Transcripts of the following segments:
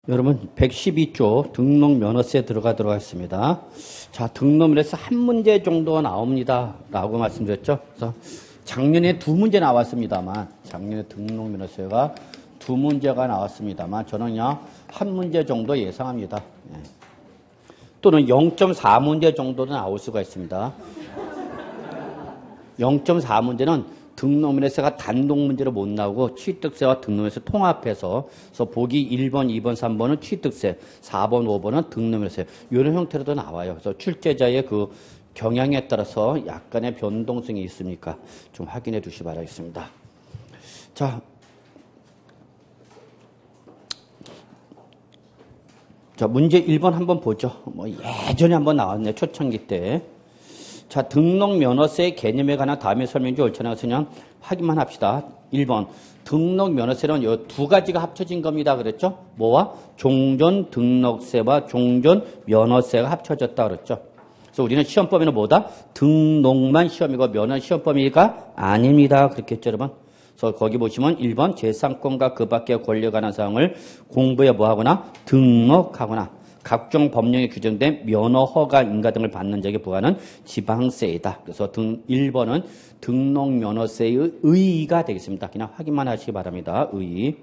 여러분 112조 등록면허세 들어가도록 하겠습니다. 자, 등록면허세 한 문제 정도 나옵니다 라고 말씀드렸죠. 그래서 작년에 두 문제 나왔습니다만, 작년에 등록면허세가 두 문제가 나왔습니다만 저는요 한 문제 정도 예상합니다. 또는 0.4문제 정도도 나올 수가 있습니다. 0.4문제는 등록면허세가 단독 문제로 못 나오고 취득세와 등록면허세 통합해서, 그래서 보기 1번, 2번, 3번은 취득세, 4번, 5번은 등록면허세, 이런 형태로도 나와요. 그래서 출제자의 그 경향에 따라서 약간의 변동성이 있으니까 좀 확인해 주시기 바라겠습니다. 자, 문제 1번 한번 보죠. 예전에 한번 나왔네, 초창기 때. 자, 등록면허세 개념에 관한 다음에 설명지 옳잖아요. 그냥 확인만 합시다. 1번. 등록면허세는 이 두 가지가 합쳐진 겁니다. 그랬죠? 뭐와? 종전등록세와 종전면허세가 합쳐졌다 그랬죠? 그래서 우리는 시험 범위는 뭐다? 등록만 시험이고 면허 시험 범위가 아닙니다. 그렇게 했죠, 여러분? 그래서 거기 보시면 1번 재산권과 그 밖의 권리에 관한 사항을 공부해 뭐하거나 등록하거나 각종 법령에 규정된 면허, 허가, 인가 등을 받는 자에게 부과하는 지방세이다. 그래서 1번은 등록면허세의 의의가 되겠습니다. 그냥 확인만 하시기 바랍니다. 의의.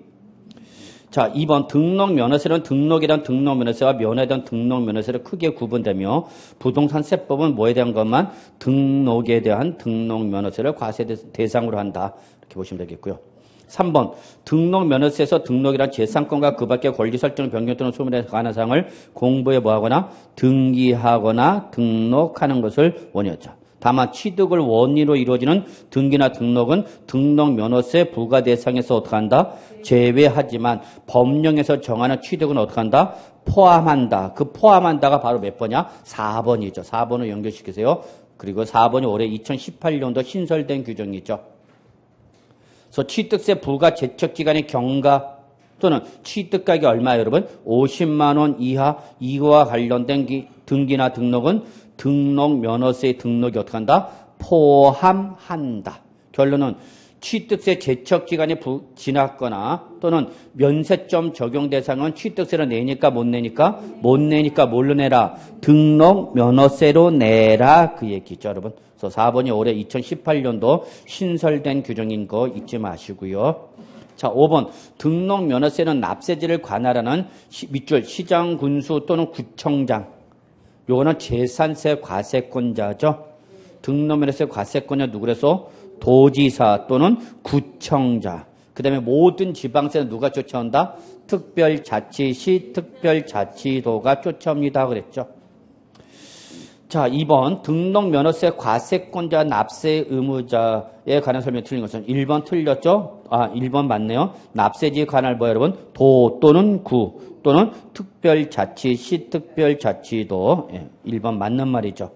자, 2번 등록면허세는 등록에 대한 등록면허세와 면허에 대한 등록면허세를 크게 구분되며 부동산세법은 뭐에 대한 것만? 등록에 대한 등록면허세를 과세 대상으로 한다. 이렇게 보시면 되겠고요. 3번 등록면허세에서 등록이란 재산권과 그 밖의 권리 설정, 변경 또는 소멸에 관한 사항을 공부해 뭐하거나 등기하거나 등록하는 것을 원이었죠. 다만 취득을 원리로 이루어지는 등기나 등록은 등록면허세 부과 대상에서 어떻게 한다? 제외하지만 법령에서 정하는 취득은 어떻게 한다? 포함한다. 그 포함한다가 바로 몇 번이야? 4번이죠. 4번을 연결시키세요. 그리고 4번이 올해 2018년도 신설된 규정이죠. 그래서 취득세 부과 제척기간의 경과 또는 취득가격이 얼마예요, 여러분? 50만 원 이하 이거와 관련된 등기나 등록은 등록면허세의 등록이 어떻게 한다? 포함한다. 결론은 취득세 제척기간이 지났거나 또는 면세점 적용 대상은 취득세로 내니까 못 내니까? 못 내니까 뭘로 내라? 등록면허세로 내라. 그 얘기죠, 여러분. 그래서 4번이 올해 2018년도 신설된 규정인 거 잊지 마시고요. 자, 5번. 등록면허세는 납세지를 관할하는 밑줄 시장, 군수 또는 구청장. 요거는 재산세 과세권자죠. 등록면허세 과세권자 누구래서? 도지사 또는 구청자. 그 다음에 모든 지방세는 누가 쫓아온다? 특별자치시, 특별자치도가 쫓아옵니다. 그랬죠. 자, 2번 등록면허세 과세권자 납세 의무자에 관한 설명이 틀린 것은 1번 틀렸죠? 1번 맞네요. 납세지에 관할 뭐 여러분? 도 또는 구 또는 특별자치시, 특별자치도. 1번 맞는 말이죠.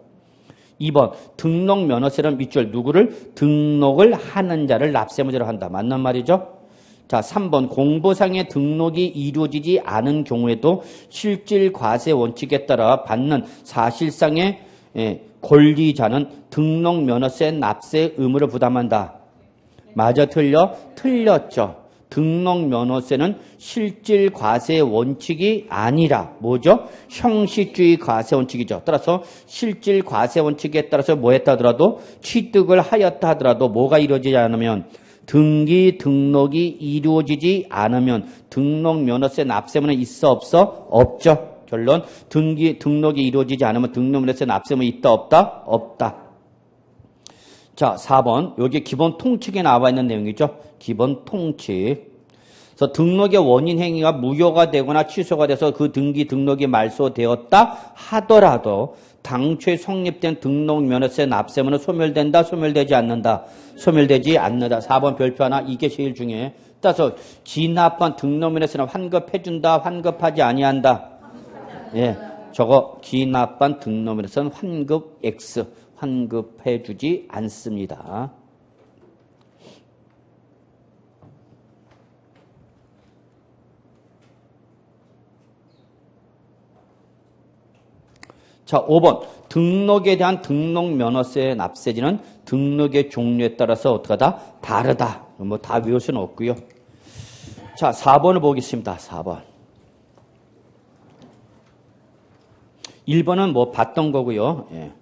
2번 등록면허세는 밑줄 누구를? 등록을 하는 자를 납세의무자로 한다. 맞는 말이죠. 자, 3번 공보상의 등록이 이루어지지 않은 경우에도 실질 과세 원칙에 따라 받는 사실상의 권리자는 등록면허세 납세 의무를 부담한다. 맞아, 틀려? 틀렸죠. 등록면허세는 실질 과세 원칙이 아니라 뭐죠? 형식주의 과세 원칙이죠. 따라서 실질 과세 원칙에 따라서 뭐 했다 하더라도 취득을 하였다 하더라도 뭐가 이루어지지 않으면 등기, 등록이 이루어지지 않으면 등록면허세 납세문은 있어 없어? 없죠. 결론 등기, 등록이 이루어지지 않으면 등록면허세 납세문이 있다 없다? 없다. 자, 4번 여기 기본 통칙에 나와 있는 내용이죠. 기본 통칙. 그래서 등록의 원인 행위가 무효가 되거나 취소가 돼서 그 등기, 등록이 말소되었다 하더라도 당초에 성립된 등록면허세 납세문은 소멸된다, 소멸되지 않는다? 소멸되지 않는다. 4번 별표 하나, 이게 제일 중요해. 따라서 기납한 등록면허세는 환급해준다, 환급하지 아니한다? 예, 저거 기납한 등록면허세는 환급 X, 환급해주지 않습니다. 자, 5번. 등록에 대한 등록면허세 납세지는 등록의 종류에 따라서 어떻게 하다? 다르다. 뭐 다 외울 수는 없고요. 자, 4번을 보겠습니다. 4번. 1번은 뭐 봤던 거고요. 예.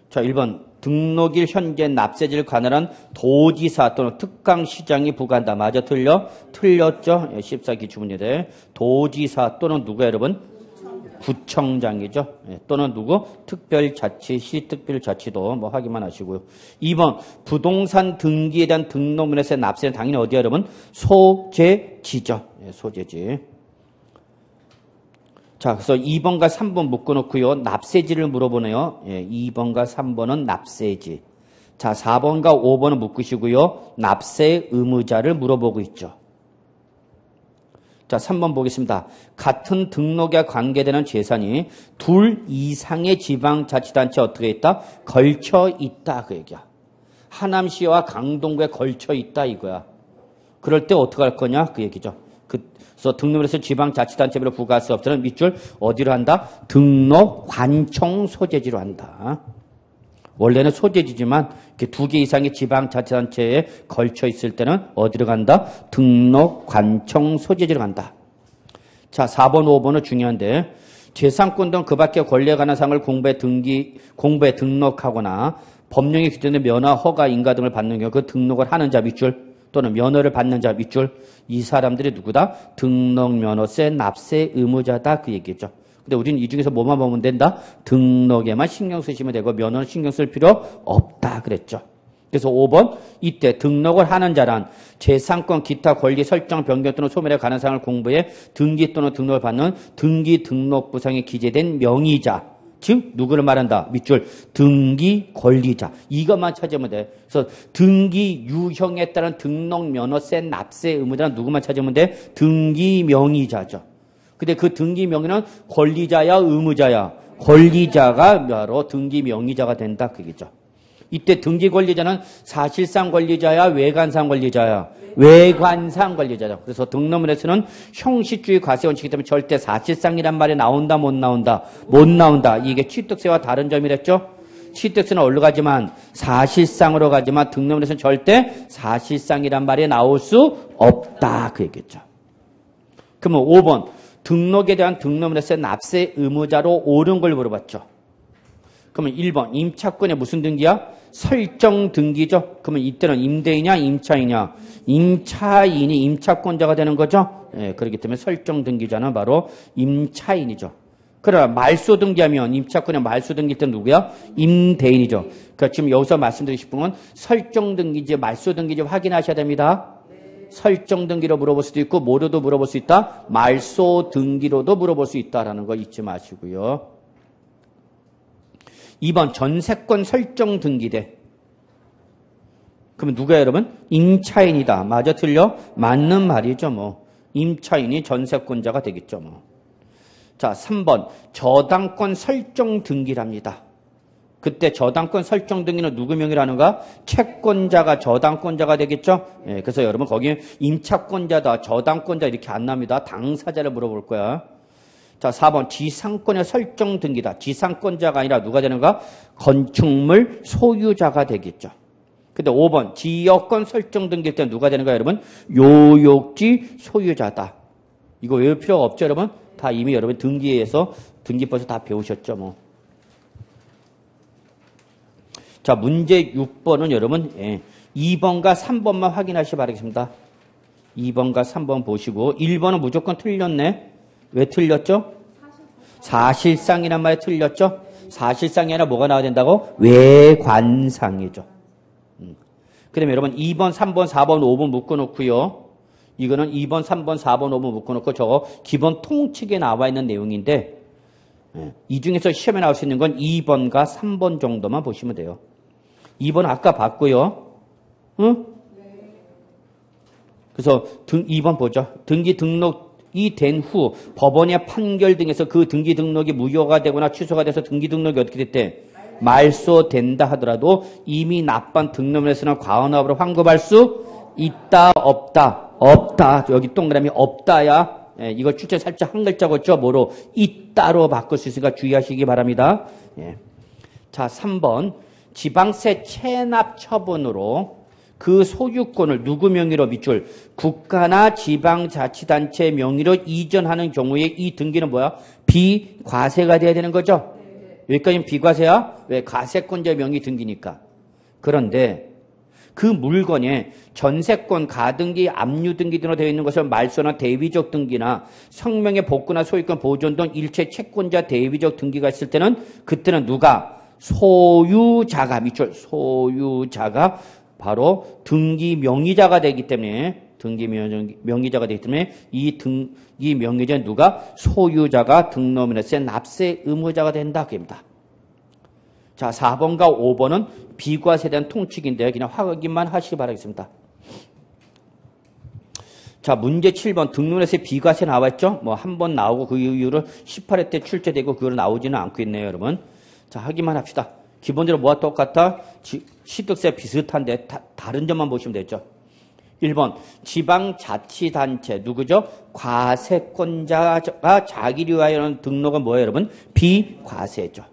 자, 1번. 등록일 현재 납세지를 관할한 도지사 또는 특강시장이 부과한다. 맞아, 틀려? 틀렸죠? 예, 14기출문제대. 도지사 또는 누가 여러분? 구청장이죠. 예, 또는 누구? 특별자치시, 특별자치도 뭐 확인만 하시고요. 2번. 부동산 등기에 대한 등록면에서의 납세는 당연히 어디야, 여러분? 소재지죠. 예, 소재지. 자, 그래서 2번과 3번 묶어놓고요. 납세지를 물어보네요. 예, 2번과 3번은 납세지. 자, 4번과 5번은 묶으시고요. 납세 의무자를 물어보고 있죠. 자, 3번 보겠습니다. 같은 등록에 관계되는 재산이 둘 이상의 지방자치단체에 어떻게 있다? 걸쳐 있다. 그 얘기야. 하남시와 강동구에 걸쳐 있다 이거야. 그럴 때 어떻게 할 거냐? 그 얘기죠. 그래서 등록에서 지방자치단체별로 부과할 수 없다는 밑줄 어디로 한다? 등록 관청 소재지로 한다. 원래는 소재지지만 두 개 이상의 지방자치단체에 걸쳐 있을 때는 어디로 간다? 등록 관청 소재지로 간다. 자, 4번, 5번은 중요한데 재산권 등 그 밖의 권리에 관한 사항을 공부에 등록하거나 법령에 규정된 면허, 허가, 인가 등을 받는 경우 그 등록을 하는 자 밑줄 또는 면허를 받는 자 밑줄 이 사람들이 누구다? 등록면허세 납세 의무자다 그 얘기죠. 근데 우리는 이 중에서 뭐만 보면 된다? 등록에만 신경 쓰시면 되고 면허는 신경 쓸 필요 없다 그랬죠. 그래서 5번 이때 등록을 하는 자란 재산권 기타 권리 설정 변경 또는 소멸에 관한 사항을 공부해 등기 또는 등록을 받는 등기 등록부상에 기재된 명의자 즉 누구를 말한다? 밑줄 등기 권리자 이것만 찾으면 돼. 그래서 등기 유형에 따른 등록 면허세 납세 의무자는 누구만 찾으면 돼? 등기 명의자죠. 근데 그 등기 명의는 권리자야 의무자야? 권리자가 바로 등기 명의자가 된다 그게죠. 이때 등기 권리자는 사실상 권리자야 외관상 권리자야? 외관상 권리자죠. 그래서 등록면에서는 형식주의 과세원칙이기 때문에 절대 사실상이란 말이 나온다 못 나온다? 못 나온다. 이게 취득세와 다른 점이랬죠. 취득세는 어디로 가지만 사실상으로 가지만 등록면에서는 절대 사실상이란 말이 나올 수 없다 그 얘기죠. 그러면 5번 등록에 대한 등록면에서 납세 의무자로 옳은 걸 물어봤죠. 그러면 1번 임차권의 무슨 등기야? 설정 등기죠. 그러면 이때는 임대인이냐 임차인이냐? 임차인이 임차권자가 되는 거죠. 예, 그렇기 때문에 설정 등기자는 바로 임차인이죠. 그러나 말소 등기하면 임차권의 말소 등기일 때는 누구야? 임대인이죠. 그러니까 지금 여기서 말씀드리고 싶은 건 설정 등기지 말소 등기지 확인하셔야 됩니다. 설정 등기로 물어볼 수도 있고 뭐로도 물어볼 수 있다? 말소 등기로도 물어볼 수 있다라는 거 잊지 마시고요. 2번 전세권 설정 등기대. 그러면 누가 여러분? 임차인이다. 맞아 틀려? 맞는 말이죠 뭐. 임차인이 전세권자가 되겠죠 뭐. 자 3번 저당권 설정 등기랍니다. 그때 저당권 설정 등기는 누구 명의라는가? 채권자가 저당권자가 되겠죠? 예, 그래서 여러분 거기 임차권자다, 저당권자 이렇게 안 납니다. 당사자를 물어볼 거야. 자, 4번 지상권의 설정 등기다. 지상권자가 아니라 누가 되는가? 건축물 소유자가 되겠죠. 근데 5번 지역권 설정 등기일 때 누가 되는가 여러분? 요역지 소유자다. 이거 외울 필요가 없죠 여러분? 다 이미 여러분 등기에서 등기법에서 다 배우셨죠 뭐. 자, 문제 6번은 여러분 2번과 3번만 확인하시기 바라겠습니다. 2번과 3번 보시고 1번은 무조건 틀렸네. 왜 틀렸죠? 사실상이란 말이 틀렸죠? 사실상이 아니라 뭐가 나와야 된다고? 외관상이죠. 그 다음에 여러분 2번, 3번, 4번, 5번 묶어놓고요. 이거는 2번, 3번, 4번, 5번 묶어놓고 저거 기본 통칙에 나와 있는 내용인데 이 중에서 시험에 나올 수 있는 건 2번과 3번 정도만 보시면 돼요. 2번 아까 봤고요. 응? 그래서 2번 보죠. 등기 등록이 된 후 법원의 판결 등에서 그 등기 등록이 무효가 되거나 취소가 돼서 등기 등록이 어떻게 됐대? 말소된다 하더라도 이미 납부한 등록면에서는 과언업으로 환급할 수 있다 없다? 없다. 여기 동그라미 없다야. 예, 이걸 출제 살짝 한 글자 걷죠. 뭐로? 있다로 바꿀 수 있으니까 주의하시기 바랍니다. 예. 자, 3번. 지방세 체납 처분으로 그 소유권을 누구 명의로 밑줄 국가나 지방자치단체 명의로 이전하는 경우에 이 등기는 뭐야? 비과세가 돼야 되는 거죠. 여기까지는 비과세야? 왜? 과세권자 명의 등기니까. 그런데 그 물건에 전세권, 가등기, 압류등기 등으로 되어 있는 것을 말소나 대위적 등기나 성명의 복구나 소유권 보존 등 일체 채권자 대위적 등기가 있을 때는 그때는 누가? 소유자가 밑줄 소유자가 바로 등기 명의자가 되기 때문에 명의자가 되기 때문에 이 등기 명의자는 누가? 소유자가 등록면허세 납세 의무자가 된다. 그입니다. 자, 4번과 5번은 비과세에 대한 통칙인데 그냥 확인만 하시기 바라겠습니다. 자, 문제 7번 등록면허세 비과세 나왔죠? 뭐 한 번 나오고 그 이후로 18회 때 출제되고 그걸 나오지는 않고 있네요, 여러분. 자, 확인만 합시다. 기본적으로 뭐가 똑같아? 취득세 비슷한데 다른 점만 보시면 되죠. 1번 지방자치단체 누구죠? 과세권자가 자기를 위하여는 등록은 뭐예요, 여러분? 비과세죠.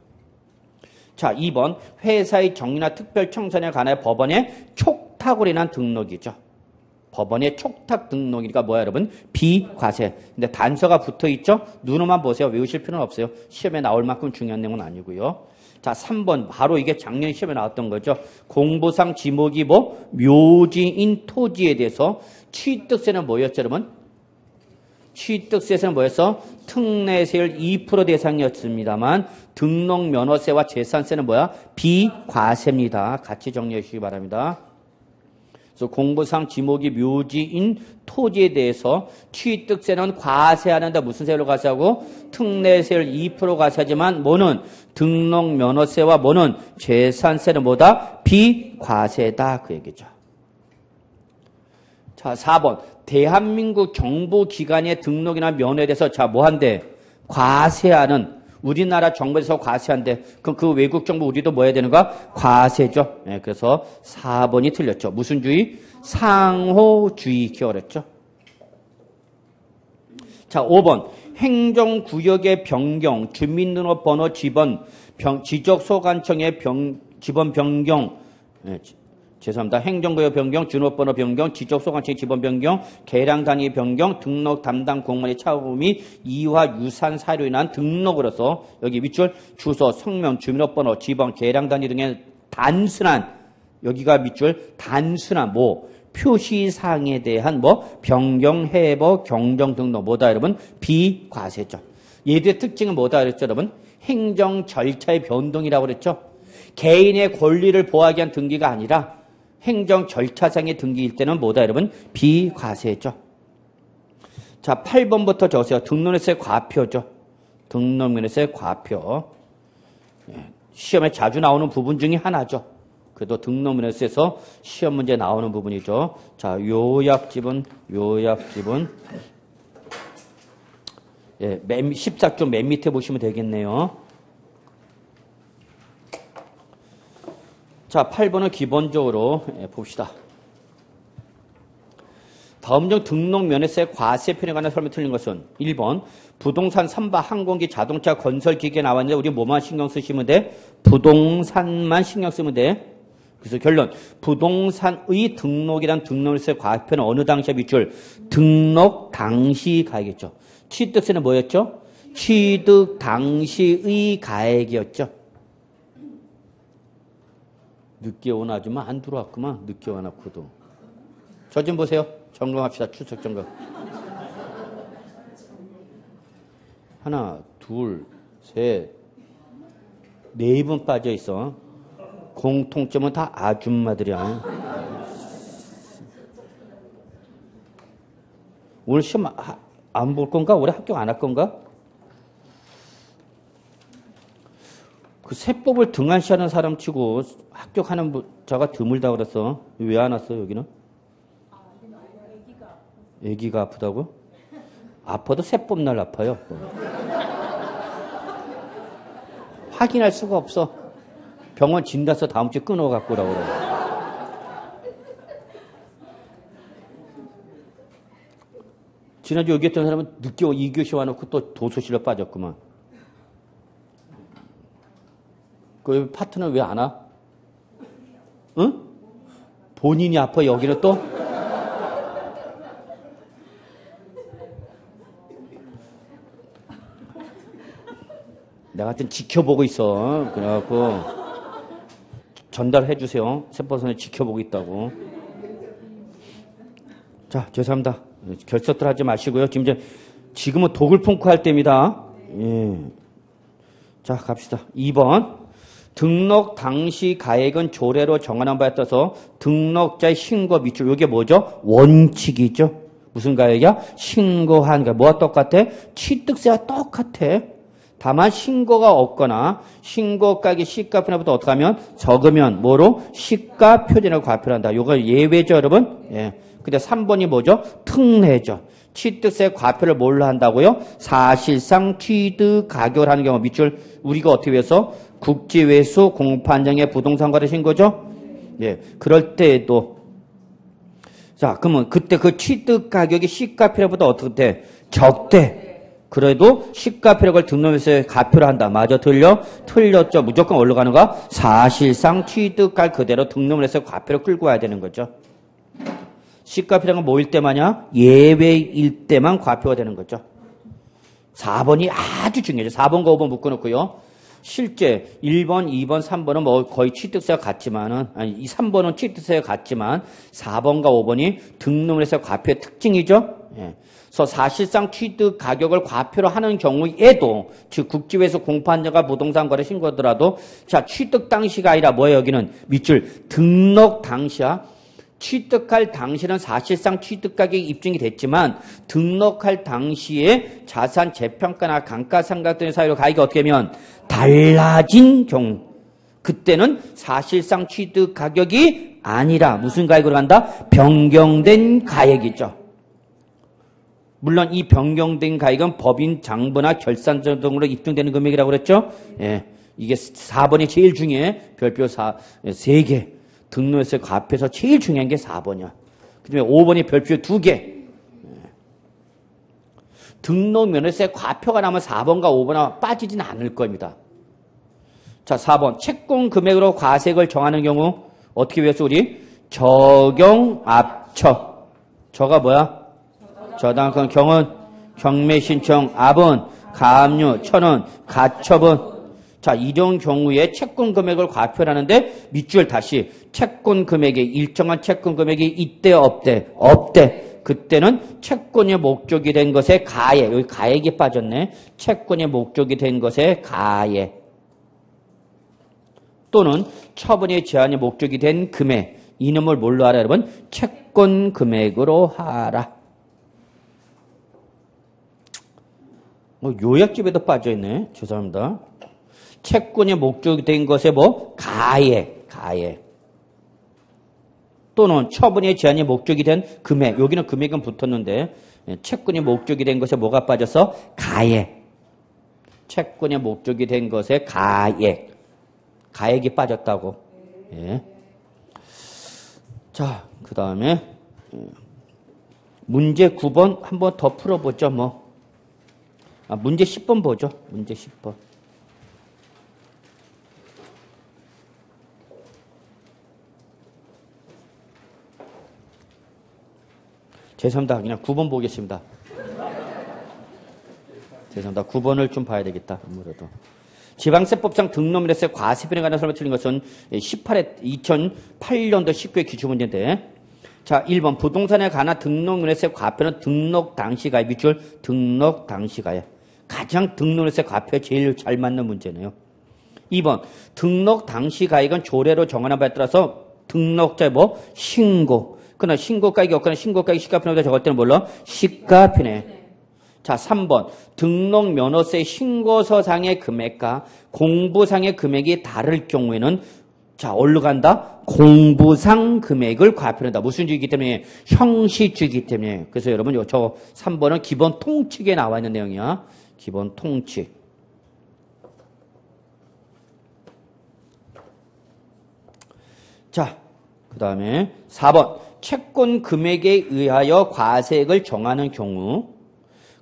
자, 2번 회사의 정리나 특별청산에 관하여 법원에 촉탁으로 인한 등록이죠. 법원에 촉탁 등록이니까 뭐야, 여러분? 비과세. 근데 단서가 붙어있죠? 눈으로만 보세요. 외우실 필요는 없어요. 시험에 나올 만큼 중요한 내용은 아니고요. 자, 3번 바로 이게 작년 시험에 나왔던 거죠. 공부상 지목이 뭐? 묘지인 토지에 대해서 취득세는 뭐였죠, 여러분? 취득세에서는 뭐였어? 특례세율 2% 대상이었습니다만 등록면허세와 재산세는 뭐야? 비과세입니다. 같이 정리해 주시기 바랍니다. 그래서 공부상 지목이 묘지인 토지에 대해서 취득세는 과세하는데 무슨 세율로 과세하고? 특례세율 2% 과세하지만 뭐는? 등록면허세와 뭐는? 재산세는 뭐다? 비과세다. 그 얘기죠. 자, 4번. 대한민국 정부기관의 등록이나 면허에 대해서 자, 뭐 한대? 과세하는 우리나라 정부에서 과세한대. 그럼 그 외국 정부 우리도 뭐 해야 되는가? 과세죠. 네, 그래서 4번이 틀렸죠. 무슨 주의? 상호주의 기어렸죠. 자, 5번. 행정구역의 변경, 주민등록번호 지번, 지적소관청의 지번 변경, 네, 죄송합니다. 행정구역 변경, 주민번호 변경, 지적소관청의 지번 변경, 계량 단위 변경, 등록 담당 공무원의 차후 및 이화 유산 사유로 인한 등록으로서 여기 밑줄 주소, 성명, 주민번호, 지번, 계량 단위 등의 단순한 여기가 밑줄 단순한 뭐 표시사항에 대한 뭐 변경, 해버, 경정 등록 뭐다 여러분? 비과세죠. 얘들의 특징은 뭐다 그랬죠 여러분? 행정 절차의 변동이라고 그랬죠. 개인의 권리를 보호하기 위한 등기가 아니라 행정 절차상의 등기일 때는 뭐다 여러분? 비과세죠. 자, 8번부터 적으세요. 등록면허세 과표죠. 등록면허세 과표. 시험에 자주 나오는 부분 중에 하나죠. 그래도 등록면허세에서 시험 문제 나오는 부분이죠. 자, 요약집은 예, 14쪽 맨 밑에 보시면 되겠네요. 자, 8번은 기본적으로 봅시다. 다음 중 등록면허세 과세편에 관한 설명이 틀린 것은 1번 부동산, 선박, 항공기, 자동차, 건설기계에 나왔는데 우리 뭐만 신경 쓰시면 돼? 부동산만 신경 쓰면 돼. 그래서 결론 부동산의 등록이란 등록면허세 과세편은 어느 당시에 밑줄? 등록 당시 가액이었죠. 취득세는 뭐였죠? 취득 당시의 가액이었죠. 늦게 온 아줌마 안 들어왔구만. 늦게 와놓고도. 저 좀 보세요. 점검합시다. 추석 점검. 하나, 둘, 셋, 네 분 빠져 있어. 공통점은 다 아줌마들이야. 오늘 시험 안 볼 건가? 올해 합격 안 할 건가? 그 세법을 등한시하는 사람 치고 합격하는 자가 드물다 그랬어. 왜 안 왔어 여기는? 애기가 아프다고? 아파도 세법 날 아파요. 확인할 수가 없어. 병원 진단서 다음 주에 끊어갖고 오라고 그래. 지난주 여기 있던 사람은 늦게 2교시 와놓고 또 도서실로 빠졌구만. 그 파트너 왜 안 와? 응? 본인이 아파, 여기는 또? 내가 하여튼 지켜보고 있어. 그래갖고, 전달해 주세요. 세포선을 지켜보고 있다고. 자, 죄송합니다. 결석들 하지 마시고요. 지금은 독을 품고 할 때입니다. 예. 자, 갑시다. 2번. 등록 당시 가액은 조례로 정하는 바에 따라서 등록자의 신고 밑줄, 이게 뭐죠? 원칙이죠. 무슨 가액이야? 신고한 가액. 뭐와 똑같아? 취득세와 똑같아. 다만 신고가 없거나 신고가액이 시가표준보다 어떻게 하면 적으면 뭐로? 시가표준이라고 과표를 한다. 이거 예외죠, 여러분? 예. 근데 3번이 뭐죠? 특례죠. 취득세 과표를 뭘로 한다고요? 사실상 취득 가격을 하는 경우 밑줄 우리가 어떻게 해서 국지외수 공판장에 부동산 거래 신고죠? 예. 그럴 때에도 자, 그러면 그때 그 취득 가격이 시가표준보다 어떻게 돼? 적대. 그래도 시가표를 등록해서 가표를 한다. 맞아, 틀려? 틀렸죠. 무조건 어디로 가는가? 사실상 취득가를 그대로 등록을 해서 가표를 끌고 와야 되는 거죠. 시가표량은 뭐일 때만이야? 예외일 때만 과표가 되는 거죠. 4번이 아주 중요하죠. 4번과 5번 묶어놓고요. 실제 1번, 2번, 3번은 뭐 거의 취득세가 같지만은, 아니, 이 3번은 취득세가 같지만 4번과 5번이 등록을 해서 과표의 특징이죠. 예. 그래서 사실상 취득 가격을 과표로 하는 경우에도, 즉 국지외수 공판자가 부동산 거래 신고하더라도, 자, 취득 당시가 아니라 뭐예요? 여기는 밑줄 등록 당시야. 취득할 당시는 사실상 취득가격이 입증이 됐지만 등록할 당시에 자산 재평가나 감가상각 등의 사유로 가격이 어떻게 하면 달라진 경우, 그때는 사실상 취득가격이 아니라 무슨 가격으로 간다? 변경된 가액이죠. 물론 이 변경된 가액은 법인 장부나 결산서 등으로 입증되는 금액이라고 그랬죠. 예, 이게 4번이 제일 중요해. 별표 3개. 등록세 과표에서 제일 중요한 게 4번이야. 그 다음에 5번이 별표 2개. 등록 면허세 과표가 나면 4번과 5번은 빠지진 않을 겁니다. 자, 4번. 채권 금액으로 과세액을 정하는 경우 어떻게 외웠어 우리? 적용 압처. 저가 뭐야? 저당권 경은 경매 신청 압은 가압류 천원 가처분. 자, 이런 경우에 채권 금액을 과표를 하는데 밑줄 다시 채권 금액이 일정한 채권 금액이 있대 없대? 없대. 그때는 채권이 목적이 된 것에 가액, 여기 가액이 빠졌네. 채권이 목적이 된 것에 가액 또는 처분의 제한이 목적이 된 금액, 이놈을 뭘로 하라 여러분? 채권 금액으로 하라. 요약집에도 빠져있네. 죄송합니다. 채권이 목적이 된 것에 뭐? 가액. 또는 처분의 제한이 목적이 된 금액. 여기는 금액은 붙었는데 채권이 목적이 된 것에 뭐가 빠져서? 가액. 채권이 목적이 된 것에 가액. 가액이 빠졌다고. 예. 자, 그 다음에 문제 9번 한번 더 풀어보죠. 뭐. 문제 10번 보죠. 문제 10번. 죄송합니다. 그냥 9번 보겠습니다. 죄송합니다. 9번을 좀 봐야 되겠다. 아무래도. 지방세법상 등록면허세 과세비에 관한 설명 틀린 것은 2008년도 19회 기출문제인데, 자, 1번 부동산에 관한 등록면허세 과표는 등록 당시 가액 밑줄 등록 당시 가액. 가장 등록면허세 과표에 제일 잘 맞는 문제네요. 2번 등록 당시 가액은 조례로 정하는 바에 따라서 등록자의 뭐? 신고. 그러나 신고가액이 없거나 신고가액이 시가표준보다 적을 때는 뭘로? 시가표네. 자, 3번 등록 면허세 신고서상의 금액과 공부상의 금액이 다를 경우에는 자, 어디로 간다? 공부상 금액을 과표한다. 무슨 주의이기 때문에? 형식주의이기 때문에. 그래서 여러분 저 3번은 기본 통칙에 나와 있는 내용이야. 기본 통칙. 자, 그 다음에 4번 채권 금액에 의하여 과세액을 정하는 경우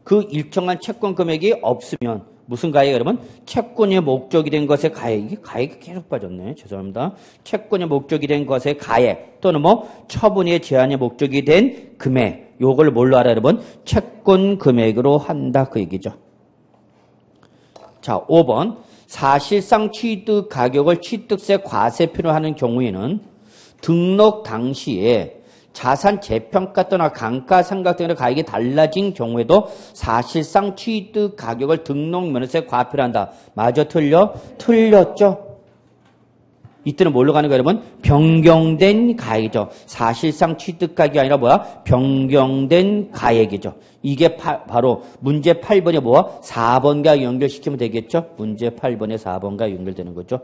그 일정한 채권 금액이 없으면 무슨 가액 여러분? 채권의 목적이 된 것의 가액. 이게 가액이 계속 빠졌네. 죄송합니다. 채권의 목적이 된 것의 가액 또는 뭐 처분의 제한의 목적이 된 금액. 요걸 뭘로 알아 여러분? 채권 금액으로 한다 그 얘기죠. 자, 5번. 사실상 취득 가격을 취득세 과세표로 하는 경우에는 등록 당시에 자산 재평가 또는 감가상각 등의 가격이 달라진 경우에도 사실상 취득 가격을 등록면허세 과표로 한다. 맞아, 틀려? 틀렸죠? 이때는 뭘로 가는 거예요, 여러분? 변경된 가액이죠. 사실상 취득 가격이 아니라 뭐야? 변경된 가액이죠. 이게 바로 문제 8번에 뭐야? 4번과 연결시키면 되겠죠? 문제 8번에 4번과 연결되는 거죠.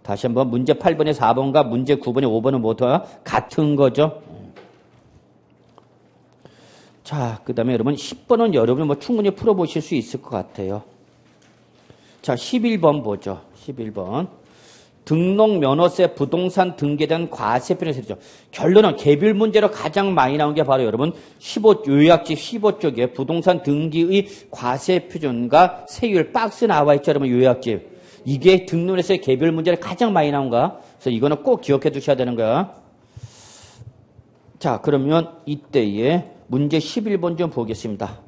다시 한번 문제 8번에 4번과 문제 9번에 5번은 뭐다? 같은 거죠. 자, 그 다음에 여러분 10번은 여러분이 뭐 충분히 풀어보실 수 있을 것 같아요. 자, 11번 보죠. 11번. 등록면허세 부동산 등기에 대한 과세표를 세죠. 결론은 개별 문제로 가장 많이 나온 게 바로 여러분 요약집 15쪽에 부동산 등기의 과세표준과 세율 박스 나와 있죠. 여러분 요약집. 이게 등록면허세 개별 문제로 가장 많이 나온 거야. 그래서 이거는 꼭 기억해 두셔야 되는 거야. 자, 그러면 이때에 문제 11번 좀 보겠습니다.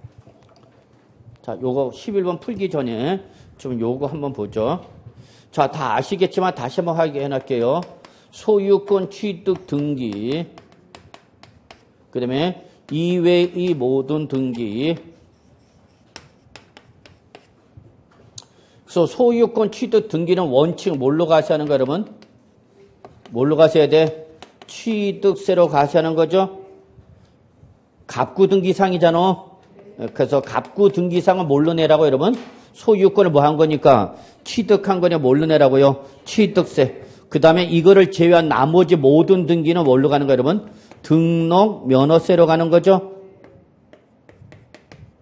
자, 요거 11번 풀기 전에 좀 요거 한번 보죠. 자, 다 아시겠지만 다시 한번 확인해 놨게요. 소유권 취득 등기, 그 다음에 이외의 모든 등기. 그래서 소유권 취득 등기는 원칙 뭘로 가세하는 거예요, 여러분? 뭘로 가셔야 돼? 취득세로 가세하는 거죠? 갑구등기상이잖아. 그래서 갑구등기상은 뭘로 내라고 여러분? 소유권을 뭐 한 거니까 취득한 거냐 뭘로 내라고요? 취득세. 그 다음에 이거를 제외한 나머지 모든 등기는 뭘로 가는 거예요 여러분? 등록면허세로 가는 거죠?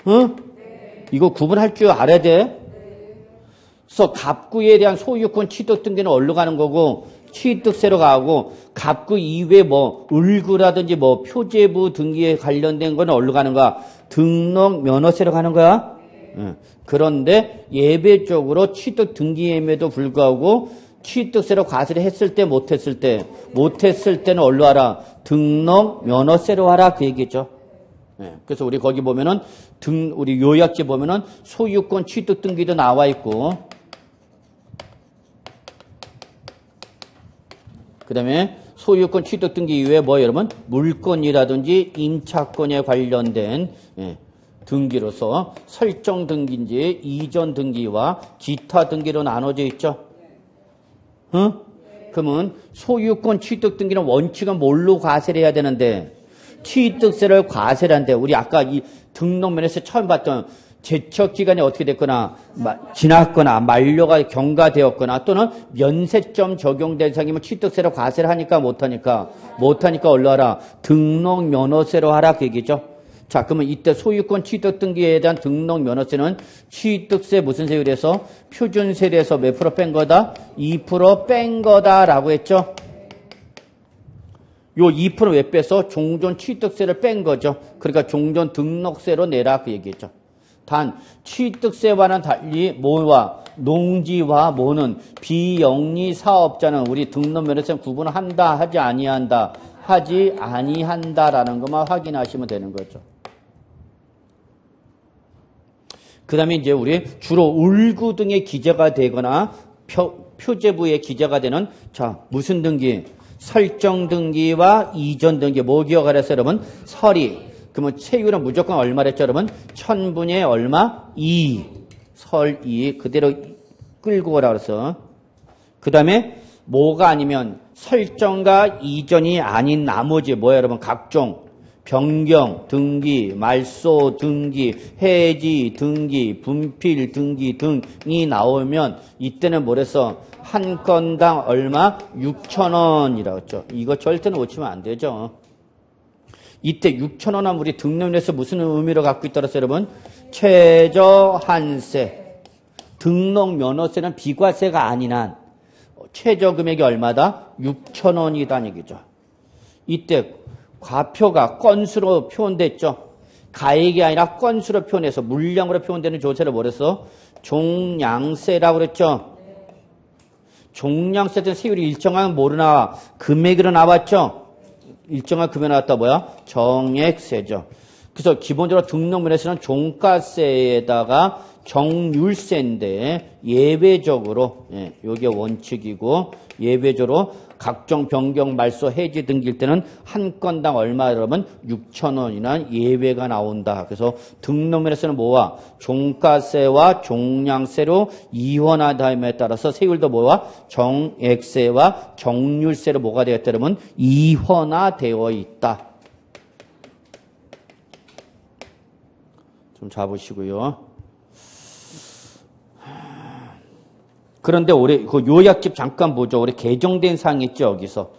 응? 이거 구분할 줄 알아야 돼. 그래서 갑구에 대한 소유권 취득 등기는 어디로 가는 거고 취득세로 가고 갑구 이외에 뭐 을구라든지 뭐 표제부 등기에 관련된 거는 어디로 가는 거야? 등록면허세로 가는 거야. 그런데 예외적으로 취득 등기임에도 불구하고 취득세로 과세를 했을 때 못했을 때는 어디로 하라? 등록면허세로 하라 그 얘기죠. 그래서 우리 거기 보면은 우리 요약지 보면은 소유권 취득 등기도 나와 있고 그 다음에 소유권 취득 등기 이외에 뭐 여러분? 물권이라든지 임차권에 관련된 등기로서 설정 등기인지 이전 등기와 기타 등기로 나눠져 있죠. 응? 그러면 소유권 취득 등기는 원칙은 뭘로 과세를 해야 되는데 취득세를 과세를 한대. 우리 아까 이 등록면에서 처음 봤던 제척기간이 어떻게 됐거나 지났거나 만료가 경과되었거나 또는 면세점 적용 대상이면 취득세로 과세를 하니까 못하니까 얼로 하라? 등록면허세로 하라 그 얘기죠. 자, 그러면 이때 소유권 취득 등기에 대한 등록면허세는 취득세 무슨 세율에서? 표준세율에서 몇 프로 뺀 거다? 2% 뺀 거다라고 했죠. 요 2% 왜 빼서? 종전 취득세를 뺀 거죠. 그러니까 종전 등록세로 내라 그 얘기죠. 단 취득세와는 달리 뭐와 농지와 뭐는 비영리 사업자는 우리 등록면허세 구분을 한다 하지 아니한다 하지 아니한다라는 것만 확인하시면 되는 거죠. 그 다음에 이제 우리 주로 을구 등에 기재가 되거나 표제부에 기재가 되는 자 무슨 등기? 설정 등기와 이전 등기. 뭐 기억하랬어요 여러분? 설이. 그러면 세율은 무조건 얼마랬죠 여러분? 1000분의 얼마? 2. 설 2. 그대로 끌고 오라 그래서. 그 다음에 뭐가 아니면 설정과 이전이 아닌 나머지 뭐야 여러분? 각종 변경 등기, 말소 등기, 해지 등기, 분필 등기 등이 나오면 이때는 뭐랬어? 한 건당 얼마? 6,000원이라고 했죠. 이거 절대 놓치면 안 되죠. 이때 6,000원은 우리 등록면허세 무슨 의미로 갖고 있더라고요 여러분? 최저한세. 등록면허세는 비과세가 아닌 한 최저 금액이 얼마다? 6,000원이다는 얘기죠. 이때 과표가 건수로 표현됐죠. 가액이 아니라 건수로 표현해서 물량으로 표현되는 조세를 뭐랬어? 종량세라고 그랬죠? 종량세 때 세율이 일정한 뭐로 나와? 금액으로 나왔죠? 일정한 금액이 나왔다 뭐야? 정액세죠. 그래서 기본적으로 등록면에서는 종가세에다가 정률세인데 예외적으로 이게 원칙이고 예외적으로 각종 변경 말소 해지 등기일 때는 한 건당 얼마 그러면 6,000원이나 예외가 나온다. 그래서 등록면에서는 뭐와 종가세와 종량세로 이원하다음에 따라서 세율도 뭐와 정액세와 정률세로 뭐가 되었다 그러면 이원화되어 있다. 좀 잡으시고요. 그런데 올해 그 요약집 잠깐 보죠. 올해 개정된 사항이 있죠, 여기서.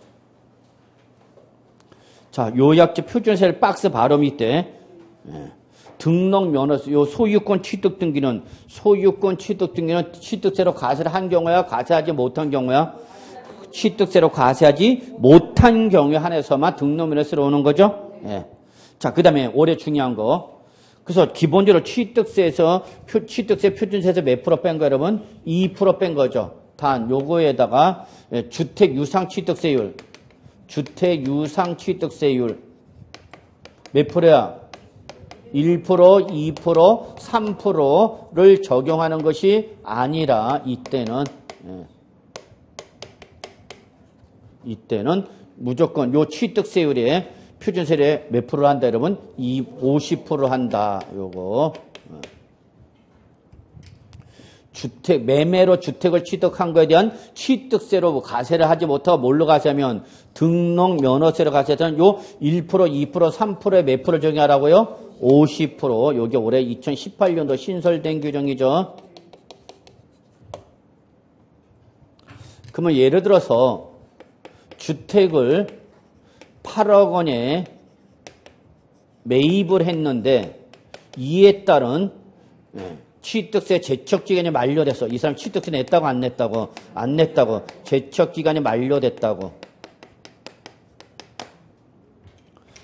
자, 요약집 표준세를 박스 바로 밑에 등록 면허세, 요 소유권 취득 등기는 취득세로 과세를 한 경우야, 과세하지 못한 경우야. 취득세로 과세하지 못한 경우에 한해서만 등록 면허세로 오는 거죠. 자, 그다음에 올해 중요한 거. 그래서 기본적으로 취득세에서 취득세 표준세에서 몇 프로 뺀 거 여러분? 2% 뺀 거죠. 단 요거에다가 주택 유상 취득세율 몇 프로야? 1%, 2%, 3%를 적용하는 것이 아니라 이때는 무조건 요 취득세율에 표준세율에 몇 프로를 한다, 여러분? 50% 한다, 요거. 매매로 주택을 취득한 거에 대한 취득세로 과세를 하지 못하고 뭘로 과세하면 등록 면허세로 과세하면 요 1%, 2%, 3%에 몇 프로 적용하라고요? 50%. 요게 올해 2018년도 신설된 규정이죠. 그러면 예를 들어서 주택을 8억 원에 매입을 했는데 이에 따른 취득세 제척기간이 만료됐어. 이 사람 취득세 냈다고 안 냈다고? 안 냈다고. 제척기간이 만료됐다고.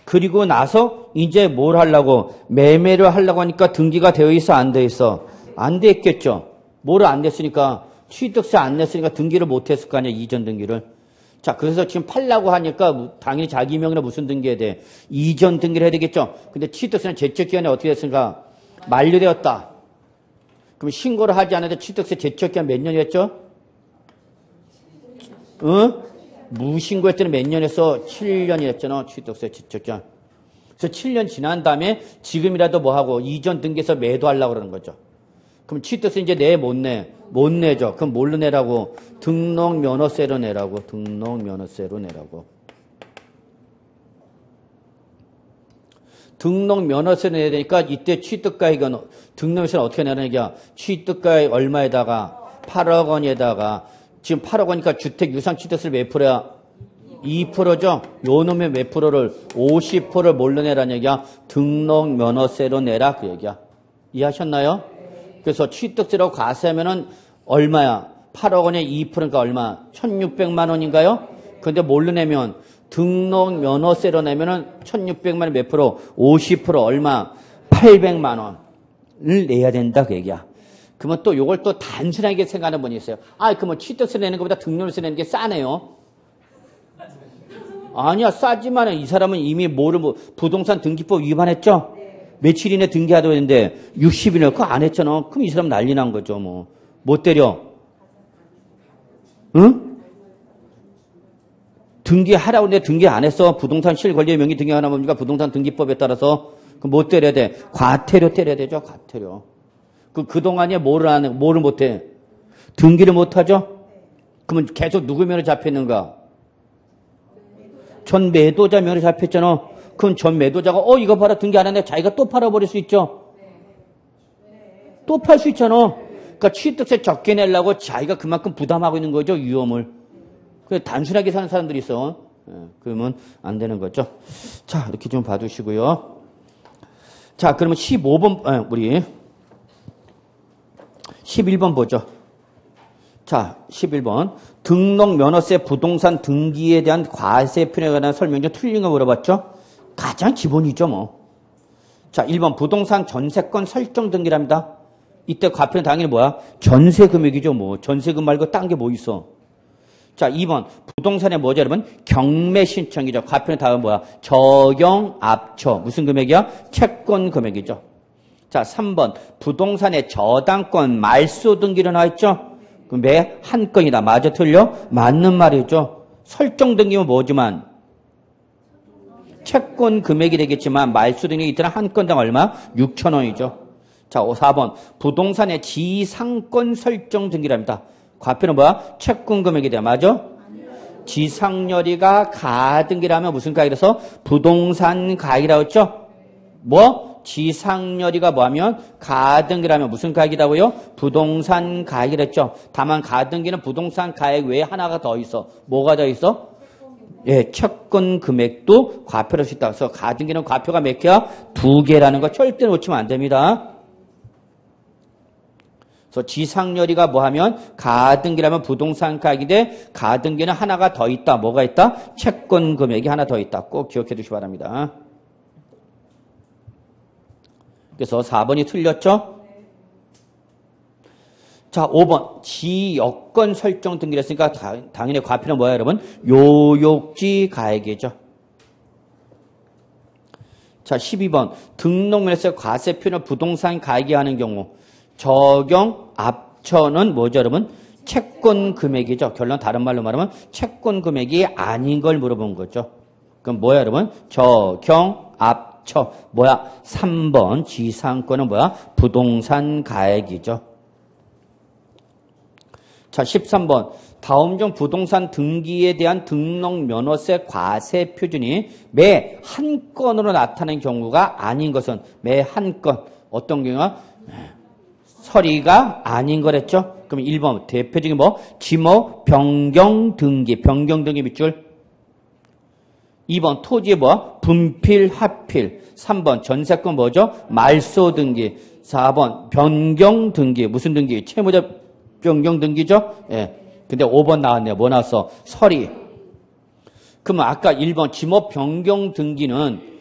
그리고 나서 이제 뭘 하려고? 매매를 하려고 하니까 등기가 되어 있어? 안 되어 있어? 안 돼 있겠죠. 뭐를 안 냈으니까? 취득세 안 냈으니까 등기를 못 했을 거 아니야, 이전 등기를. 자, 그래서 지금 팔려고 하니까 당연히 자기 명의로 무슨 등기해야 돼? 이전 등기를 해야 되겠죠? 근데 취득세는 제척기간이 어떻게 됐습니까? 만료되었다. 그럼 신고를 하지 않아도 취득세 제척기간 몇 년이었죠? 무신고할 때는 몇 년 했어? 7년이 했잖아. 취득세 제척기간. 그래서 7년 지난 다음에 지금이라도 뭐 하고 이전 등기해서 매도하려고 그러는 거죠. 그럼 취득세 이제 내 못 내? 못 내죠. 그럼 뭘로 내라고? 등록 면허세로 내라고. 등록 면허세로 내라고. 등록 면허세로 내야 되니까 이때 취득가액은 등록세는 어떻게 내는 얘기야? 취득가액 얼마에다가 8억 원에다가 지금 8억 원이니까 주택 유상 취득세를 몇 프로야? 2%죠? 요 놈의 몇 프로를 50%를 뭘로 내라는 얘기야? 등록 면허세로 내라 그 얘기야. 이해하셨나요? 그래서 취득세로 과세하면은 얼마야? 8억 원에 2%가 얼마? 1,600만 원인가요? 근데 뭘로 내면? 등록 면허세로 내면은 1,600만 원 몇 프로? 50% 얼마? 800만 원을 내야 된다 그 얘기야. 그러면 또 요걸 또 단순하게 생각하는 분이 있어요. 그러면 취득세 내는 것보다 등록세 내는 게 싸네요. 아니야, 싸지만 이 사람은 이미 부동산 등기법 위반했죠? 며칠 이내 등기하도록 했는데 60일에 그거 안 했잖아. 그럼 이 사람 난리 난 거죠. 못 때려. 응? 등기하라고 했는데 등기 안 했어. 부동산 실권리의 명의 등기하나 봅니까? 부동산 등기법에 따라서. 그럼 못 때려야 돼. 과태료 때려야 되죠. 과태료. 그동안에 뭐를 못해? 등기를 못하죠? 그러면 계속 누구 면허 잡혔는가? 전 매도자 면허 잡혔잖아. 그럼 전 매도자가 이거 봐라 등기 안 했는데 자기가 또 팔아버릴 수 있죠. 또 팔 수 있잖아. 그러니까 취득세 적게 내려고 자기가 그만큼 부담하고 있는 거죠. 위험을. 그래서 단순하게 사는 사람들이 있어. 그러면 안 되는 거죠. 자, 이렇게 좀 봐두시고요. 자, 그러면 15번 우리 11번 보죠. 자, 11번. 등록 면허세 부동산 등기에 대한 과세 표현에 관한 설명 중 틀린 거 물어봤죠? 가장 기본이죠, 뭐. 자, 1번 부동산 전세권 설정 등기랍니다. 이때 과표는 당연히 뭐야? 전세 금액이죠, 뭐. 전세금 말고 딴 게 뭐 있어? 자, 2번 부동산에 뭐죠, 여러분? 경매 신청이죠. 과표는 다음 뭐야? 적용 압처. 무슨 금액이야? 채권 금액이죠. 자, 3번 부동산에 저당권 말소 등기로 나와 있죠? 그럼 매 한 건이다. 맞아, 틀려? 맞는 말이죠. 설정 등기면 뭐지만 채권 금액이 되겠지만 말소 등기 이때는 한 건당 얼마? 6,000원이죠. 자, 4번 부동산의 지상권 설정 등기랍니다. 과표는 뭐야? 채권 금액이 돼요. 맞아? 지상렬이가 가등기라면 무슨 가이라서 부동산 가이라고 했죠? 뭐? 지상렬이가 뭐하면 가등기라면 무슨 가액이라고요? 부동산 가액이랬죠. 다만 가등기는 부동산 가액 외에 하나가 더 있어. 뭐가 더 있어? 예, 채권 금액도 과표로 수 있다. 그래서 가등기는 과표가 몇 개야? 2개라는 거 절대 놓치면 안 됩니다. 그래서 지상렬이가 뭐하면 가등기라면 부동산 가액인데 가등기는 하나가 더 있다. 뭐가 있다? 채권 금액이 하나 더 있다. 꼭 기억해 두시기 바랍니다. 그래서 4번이 틀렸죠? 자, 5번 지여건 설정 등기를 했으니까 당연히 과표는 뭐야, 여러분? 요욕지 가액이죠. 자, 12번 등록면에서 과세표는 부동산 가액이 하는 경우 적용 압처는 뭐죠, 여러분? 채권 금액이죠. 결론 다른 말로 말하면 채권 금액이 아닌 걸 물어본 거죠. 그럼 뭐야, 여러분? 적용 압처. 뭐야? 3번 지상권은 뭐야? 부동산 가액이죠. 자, 13번 다음 중 부동산 등기에 대한 등록 면허세 과세 표준이 매 한 건으로 나타나는 경우가 아닌 것은 매 한 건. 어떤 경우가? 서리가 아닌 거랬죠. 그럼 1번 대표적인 뭐? 지목 변경 등기. 변경 등기 밑줄. 2번 토지의 뭐? 분필 합필. 3번 전세권 뭐죠? 말소 등기. 4번 변경 등기. 무슨 등기? 채무자 변경 등기죠? 예. 근데 5번 나왔네요. 뭐 나왔어? 서리. 그러면 아까 1번 지목 변경 등기는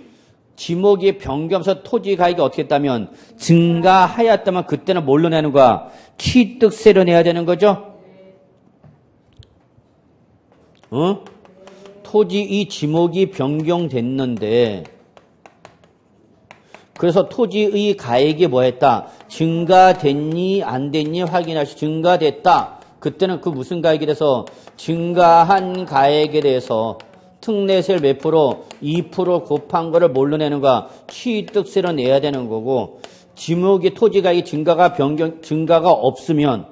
지목이 변경하면서 토지 가액이 어떻게 했다면 증가하였다면 그때는 뭘로 내는 거야? 취득세로 내야 되는 거죠? 토지 이 지목이 변경됐는데 그래서 토지의 가액이 뭐 했다? 증가됐니 안 됐니 확인하시. 증가됐다. 그때는 그 무슨 가액에 대해서 증가한 가액에 대해서 특례세를 몇 프로? 2% 곱한 거를 뭘로 내는 거야? 취득세로 내야 되는 거고 지목의 토지 가액이 증가가 없으면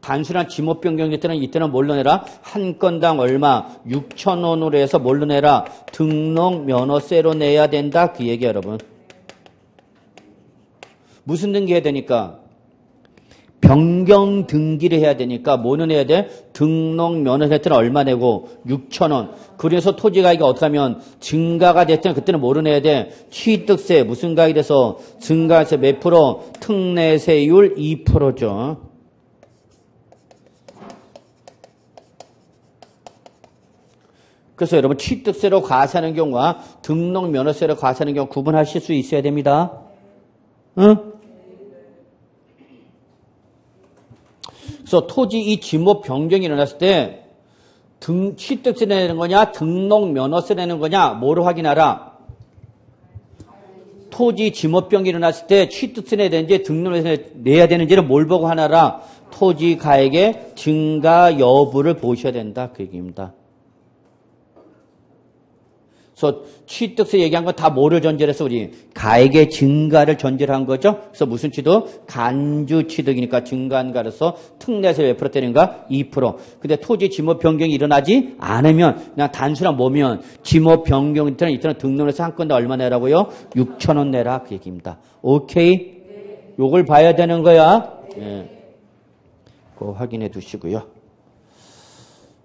단순한 지목 변경일 때는 이때는 뭘로 내라? 한 건당 얼마? 6,000원으로 해서 뭘로 내라? 등록 면허세로 내야 된다. 그 얘기야, 여러분. 무슨 등기 해야 되니까? 변경 등기를 해야 되니까 뭐는 해야 돼? 등록 면허세는 얼마 내고? 6,000원. 그래서 토지 가격이 어떻게 하면 증가가 됐든 그때는 뭐를 내야 돼? 취득세. 무슨 가격이 돼서? 증가세 몇 프로? 특례세율 2%죠. 그래서 여러분 취득세로 과세하는 경우와 등록 면허세로 과세하는 경우 구분하실 수 있어야 됩니다. 응? 그래서 토지 이 지목 변경이 일어났을 때 취득세 내는 거냐 등록 면허세 내는 거냐 뭐로 확인하라? 토지 지목 변경이 일어났을 때 취득세 내야 되는지 등록 면허세 내야 되는지를 뭘 보고 하나라? 토지 가액의 증가 여부를 보셔야 된다. 그 얘기입니다. 그래서 취득세 얘기한 건 다 뭐를 전제로 해서 우리 가액의 증가를 전제로 한 거죠. 그래서 무슨 취득? 간주 취득이니까 증가한 가로서 특례세 몇 프로 때린가? 2%. 근데 토지 지목 변경이 일어나지 않으면 그냥 단순한 뭐면 지목 변경 때는 이때는 등록해서 한 건당 얼마 내라고요? 6,000원 내라 그 얘기입니다. 오케이? 요걸 봐야 되는 거야. 예. 그거 확인해 두시고요.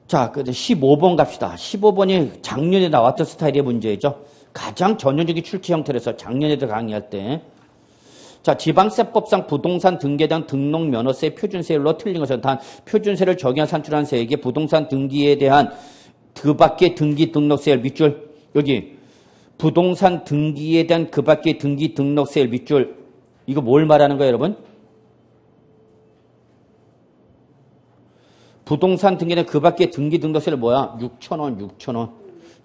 자, 15번 갑시다. 15번이 작년에 나왔던 스타일의 문제죠. 가장 전형적인 출제 형태로서 작년에도 강의할 때. 자, 지방세법상 부동산 등기에 대한 등록 면허세 표준세율로 틀린 것은 단 표준세를 적용한 산출한 세액의 부동산 등기에 대한 그 밖의 등기 등록세율 밑줄. 여기 부동산 등기에 대한 그 밖의 등기 등록세 밑줄 이거 뭘 말하는 거예요, 여러분? 부동산 등기에 대한 그 밖의 등기 등록세를 뭐야? 6,000원, 6,000원.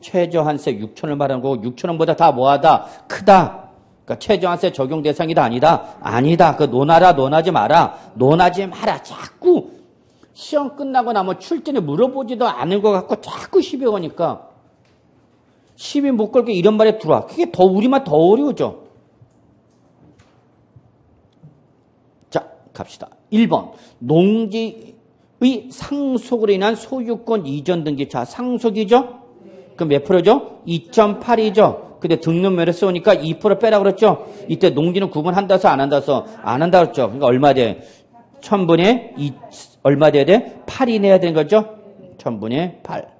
최저한세 6,000원을 말하는 거고 6,000원보다 다 뭐하다? 크다. 그러니까 최저한세 적용 대상이다, 아니다? 아니다. 그 논하지 마라. 자꾸 시험 끝나고 나면 출전에 물어보지도 않은 것 같고 자꾸 시비 거니까 시비 못 걸게 이런 말에 들어와. 그게 더 우리만 더 어려워져. 자, 갑시다. 1번. 농지의 상속으로 인한 소유권 이전 등기. 자, 상속이죠? 그럼 몇 프로죠? 2.8이죠? 근데 등록면에 써오니까 2% 빼라 그랬죠? 이때 농지는 구분한다서 안 한다서 안 한다 그랬죠? 그러니까 얼마 돼? 1000분의 2, 얼마 돼야 돼? 8이 내야 되는 거죠? 1000분의 8.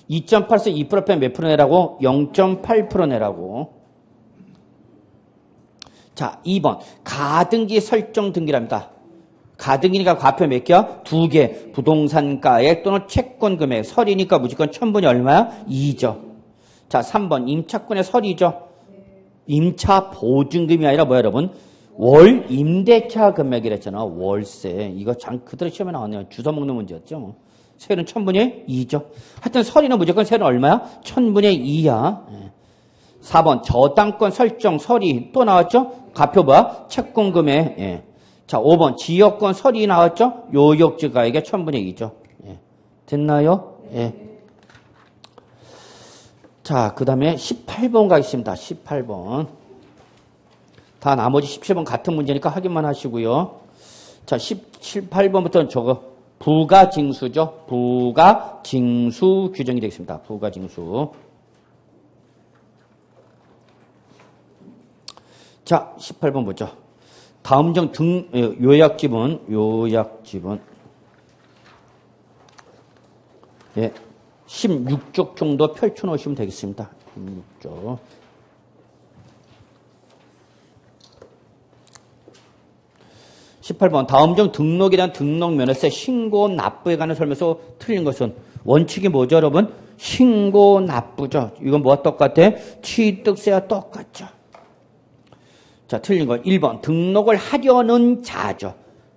2.8에서 2% 빼면 몇 프로 내라고? 0.8% 내라고. 자, 2번. 가등기 설정 등기랍니다. 가등기니까 과표 몇 개야? 2개. 부동산가액 또는 채권 금액. 설이니까 무조건 1000분이 얼마야? 2죠. 자, 3번. 임차권의 설이죠. 임차 보증금이 아니라 뭐야, 여러분? 월 임대차 금액이랬잖아. 월세. 이거 그대로 시험에 나왔네요. 주워 먹는 문제였죠. 세율은 1000분의 2죠. 하여튼 설이는 무조건 세율은 얼마야? 1000분의 2야. 4번. 저당권 설정 설이 또 나왔죠? 과표 뭐야? 채권 금액. 자, 5번. 지역권 설이 나왔죠? 요역지가액의 1000분의 2죠. 됐나요? 자, 그 다음에 18번 가겠습니다. 18번. 다 나머지 17번 같은 문제니까 확인만 하시고요. 자, 18번부터는 저거 부가징수죠. 부가징수 규정이 되겠습니다. 부가징수. 자, 18번 보죠. 다음 중 요약지문. 16쪽 정도 펼쳐놓으시면 되겠습니다. 16쪽. 18번. 다음 중 등록에 대한 등록면허세 신고 납부에 관한 설명서 틀린 것은 원칙이 뭐죠, 여러분? 신고 납부죠. 이건 뭐와 똑같아? 취득세와 똑같죠. 자, 틀린 거 1번. 등록을 하려는 자죠.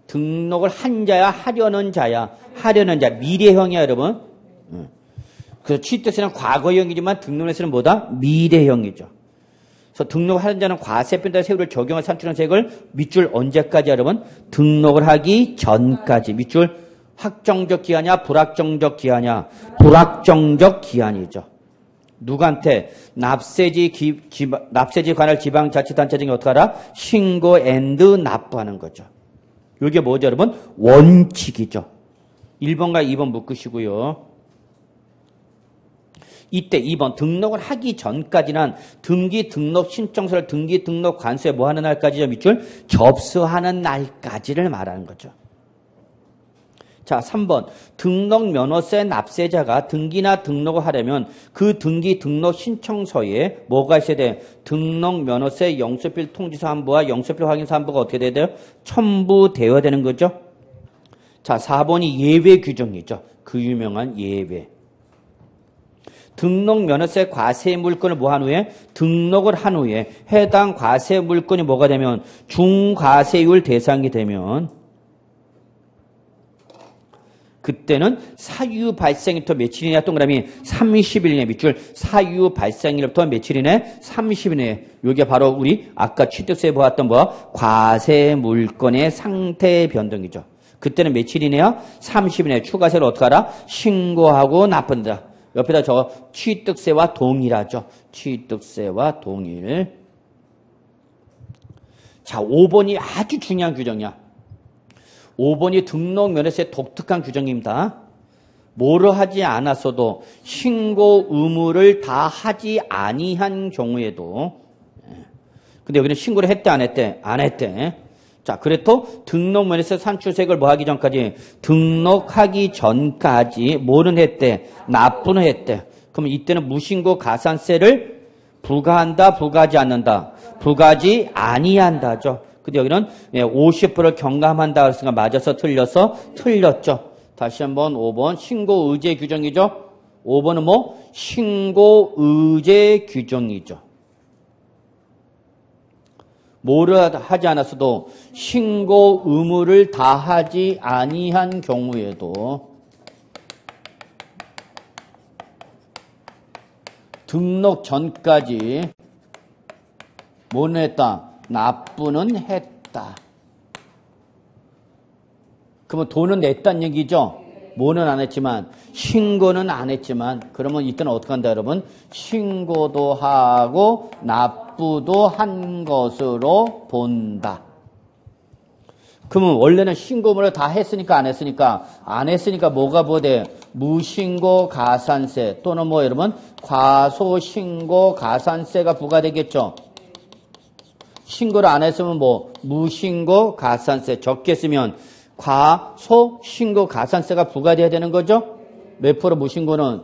등록을 한 자야, 하려는 자야. 하려는 자. 미래형이야, 여러분. 그래서 취득세는 과거형이지만 등록세는 뭐다? 미래형이죠. 그래서 등록하는 자는 과세 뺀다 세율을 적용한 산출한세액을 밑줄 언제까지 여러분? 등록을 하기 전까지. 밑줄 확정적 기한이냐 불확정적 기한이냐? 불확정적 기한이죠. 누구한테? 납세지 관할 지방자치단체 중에 어떻게 하라? 신고 앤드 납부하는 거죠. 이게 뭐죠, 여러분? 원칙이죠. 1번과 2번 묶으시고요. 이때 2번 등록을 하기 전까지는 등기 등록 신청서를 등기 등록 관서에 뭐 하는 날까지죠? 밑줄 접수하는 날까지를 말하는 거죠. 자, 3번. 등록 면허세 납세자가 등기나 등록을 하려면 그 등기 등록 신청서에 뭐가 있어야 돼? 등록 면허세 영수필 통지서 한 부와 영수필 확인서 한 부가 어떻게 돼야 돼요? 첨부되어야 되는 거죠. 자, 4번이 예외 규정이죠. 그 유명한 예외. 등록 면허세 과세 물건을 뭐 한 후에? 등록을 한 후에 해당 과세 물건이 뭐가 되면 중과세율 대상이 되면 그때는 사유 발생일부터 며칠이냐 동그라미 30일이네. 밑줄 사유 발생일부터 며칠이네? 30일이네. 이게 바로 우리 아까 취득세 보았던 뭐 과세 물건의 상태 변동이죠. 그때는 며칠이네요? 30일이네. 추가세를 어떻게 하라? 신고하고 납부한다. 옆에다 저 취득세와 동일하죠. 취득세와 동일. 자, 5번이 아주 중요한 규정이야. 5번이 등록 면허세 독특한 규정입니다. 뭐를 하지 않았어도 신고 의무를 다 하지 아니한 경우에도 근데 여기는 신고를 했대 안 했대? 안 했대. 자, 그래도 등록 면허세 산출세액을 뭐 하기 전까지? 등록하기 전까지 뭐는 했대? 납부는 했대. 그러면 이때는 무신고 가산세를 부과한다, 부과하지 않는다? 부과하지 아니한다죠. 근데 여기는 50%를 경감한다 그랬으니까 맞아서 틀려서 틀렸죠. 다시 한번 5번 신고 의제 규정이죠. 5번은 뭐 신고 의제 규정이죠. 뭐를 하지 않았어도 신고 의무를 다하지 아니한 경우에도 등록 전까지 뭐는 했다? 납부는 했다. 그러면 돈은 냈다는 얘기죠? 뭐는 안 했지만, 신고는 안 했지만, 그러면 이때는 어떻게 한다, 여러분? 신고도 하고, 납부도 한 것으로 본다. 그러면 원래는 신고를 다 했으니까 안 했으니까, 안 했으니까 뭐가 부과돼? 무신고 가산세 또는 뭐 여러분, 과소신고 가산세가 부과되겠죠? 신고를 안 했으면 뭐, 무신고 가산세 적게 쓰면, 과소신고 가산세가 부과돼야 되는 거죠? 몇 프로 무신고는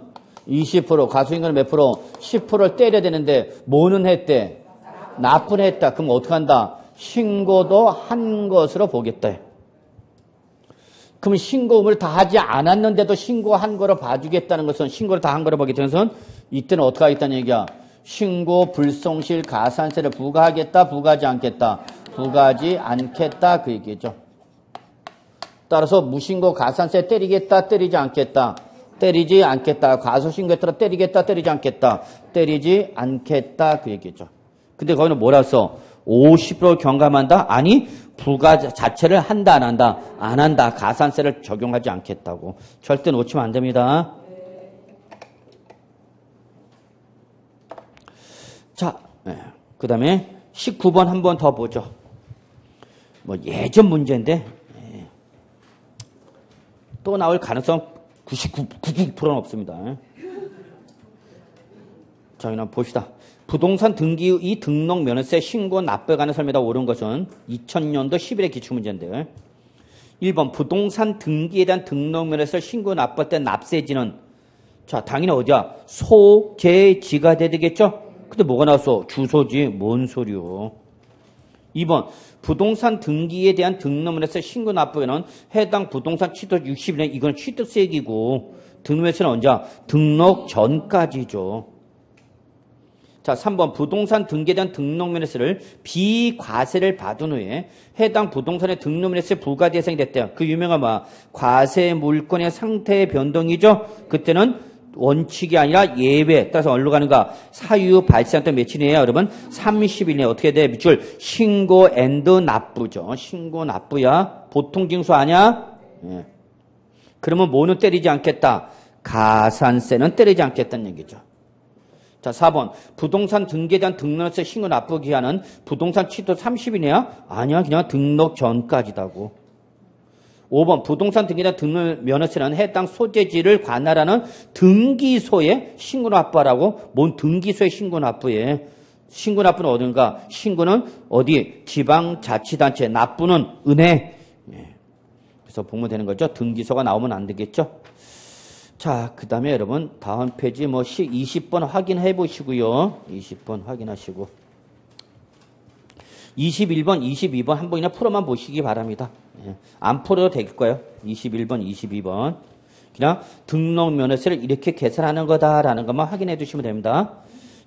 20%, 과소신고는 몇 프로? 10%를 때려야 되는데 뭐는 했대? 납부는 했다. 그럼 어떻게 한다? 신고도 한 것으로 보겠다. 그럼 신고 의무를 다 하지 않았는데도 신고한 거로 봐주겠다는 것은 신고를 다 한 거로 보겠다는 것은 이때는 어떻게 하겠다는 얘기야? 신고 불성실 가산세를 부과하겠다, 부과하지 않겠다? 부과하지 않겠다 그 얘기죠. 따라서 무신고 가산세 때리겠다, 때리지 않겠다. 때리지 않겠다. 과소신고했더라 때리겠다, 때리지 않겠다. 때리지 않겠다 그 얘기죠. 근데 거기는 뭐라 써? 50% 경감한다? 아니, 부과 자체를 한다, 안 한다? 안 한다. 가산세를 적용하지 않겠다고. 절대 놓치면 안 됩니다. 자, 그 다음에 19번 한 번 더 보죠. 뭐 예전 문제인데 또 나올 가능성 99%는 없습니다. 자, 그럼 봅시다. 부동산 등기 후 이 등록 면허세 신고 납부에 관한 설명에다 옳은 것은 2000년도 10일의 기출문제인데 1번 부동산 등기에 대한 등록 면허세 신고 납부할 때 납세지는 자, 당연히 어디야? 소재지가 돼야 되겠죠? 근데 뭐가 나왔어? 주소지. 뭔 소리요? 2번 부동산 등기에 대한 등록면허세 신고 납부에는 해당 부동산 취득 60일에 이건 취득세 얘기고 등록면허세는 언제야? 등록 전까지죠. 자, 3번 부동산 등기에 대한 등록면허세를 비과세를 받은 후에 해당 부동산의 등록면허세 부과 대상이 됐대요. 그 유명한 과세 물건의 상태의 변동이죠. 그때는 원칙이 아니라 예외. 따라서 어디로 가는가? 사유 발생했던 며칠 이에요, 여러분? 30일 내에 어떻게 돼? 밑줄 신고 앤드 납부죠. 신고 납부야. 보통 징수 아니야? 예. 그러면 뭐는 때리지 않겠다? 가산세는 때리지 않겠다는 얘기죠. 자, 4번. 부동산 등기에 대한 등록세 신고 납부 기한은 부동산 취득 30일이냐? 아니야. 그냥 등록 전까지다고. 5번. 부동산 등기에 대한 등록 면허세는 해당 소재지를 관할하는 등기소에 신고 납부하라고. 뭔 등기소에 신고 납부해. 신고 납부는 어딘가? 신고는 어디? 지방자치단체. 납부는 은행. 예. 그래서 보면 되는 거죠. 등기소가 나오면 안 되겠죠. 자, 그 다음에 여러분 다음 페이지 20번 확인해 보시고요. 20번 확인하시고 21번, 22번 한 번이나 풀어만 보시기 바랍니다. 예. 안 풀어도 될 거예요. 21번, 22번 그냥 등록 면허세를 이렇게 계산하는 거다라는 것만 확인해 주시면 됩니다.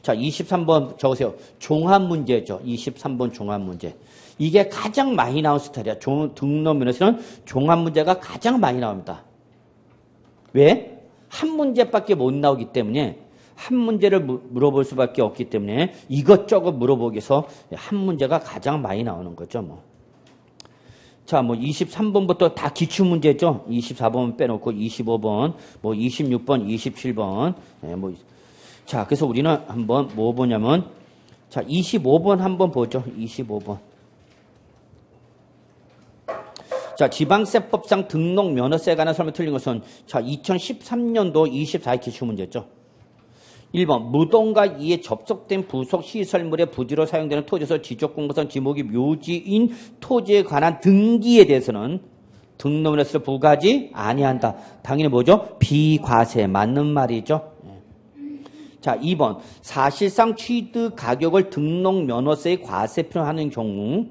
자, 23번 적으세요. 종합 문제죠. 23번 종합 문제. 이게 가장 많이 나온 스타일이야. 등록 면허세는 종합 문제가 가장 많이 나옵니다. 왜? 한 문제밖에 못 나오기 때문에 한 문제를 물어볼 수밖에 없기 때문에 이것저것 물어보기 위해서 한 문제가 가장 많이 나오는 거죠. 자, 23번부터 다 기출문제죠. 24번 빼놓고 25번, 26번, 27번. 자, 그래서 우리는 한번 뭐 보냐면 자, 25번 한번 보죠. 25번. 자, 지방세법상 등록 면허세에 관한 설명 틀린 것은 자, 2013년도 24일 기출문제였죠. 1번 무동과 이에 접속된 부속 시설물의 부지로 사용되는 토지에서 지적공무상 지목이 묘지인 토지에 관한 등기에 대해서는 등록 면허세를 부과하지 아니한다. 당연히 뭐죠? 비과세. 맞는 말이죠. 자, 2번 사실상 취득 가격을 등록 면허세에 과세표를 하는 경우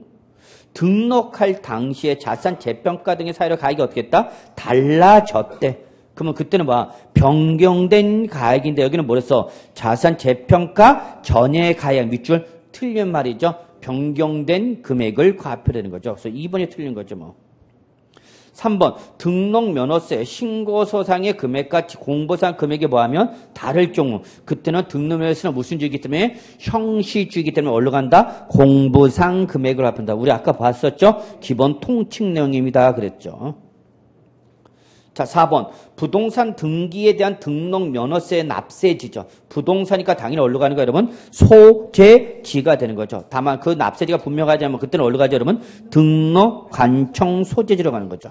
등록할 당시에 자산 재평가 등의 사유로 가격이 어떻게 했다? 달라졌대. 그러면 그때는 뭐 변경된 가액인데 여기는 뭐랬어? 자산 재평가 전의 가액 밑줄 틀린 말이죠. 변경된 금액을 과표되는 거죠. 그래서 2번이 틀린 거죠. 뭐. 3번 등록면허세 신고서상의 금액과 공보상 금액이 뭐하면 다를 경우 그때는 등록면허세는 무슨 주이기 때문에 형시주이기 때문에 어디로 간다? 공보상 금액을 합한다. 우리 아까 봤었죠? 기본 통칙 내용입니다. 그랬죠. 자, 4번 부동산 등기에 대한 등록면허세 납세지죠. 부동산이니까 당연히 어디로 가는 거예요, 여러분? 소재지가 되는 거죠. 다만 그 납세지가 분명하지 않으면 그때는 어디로 가죠, 여러분? 등록관청 소재지로 가는 거죠.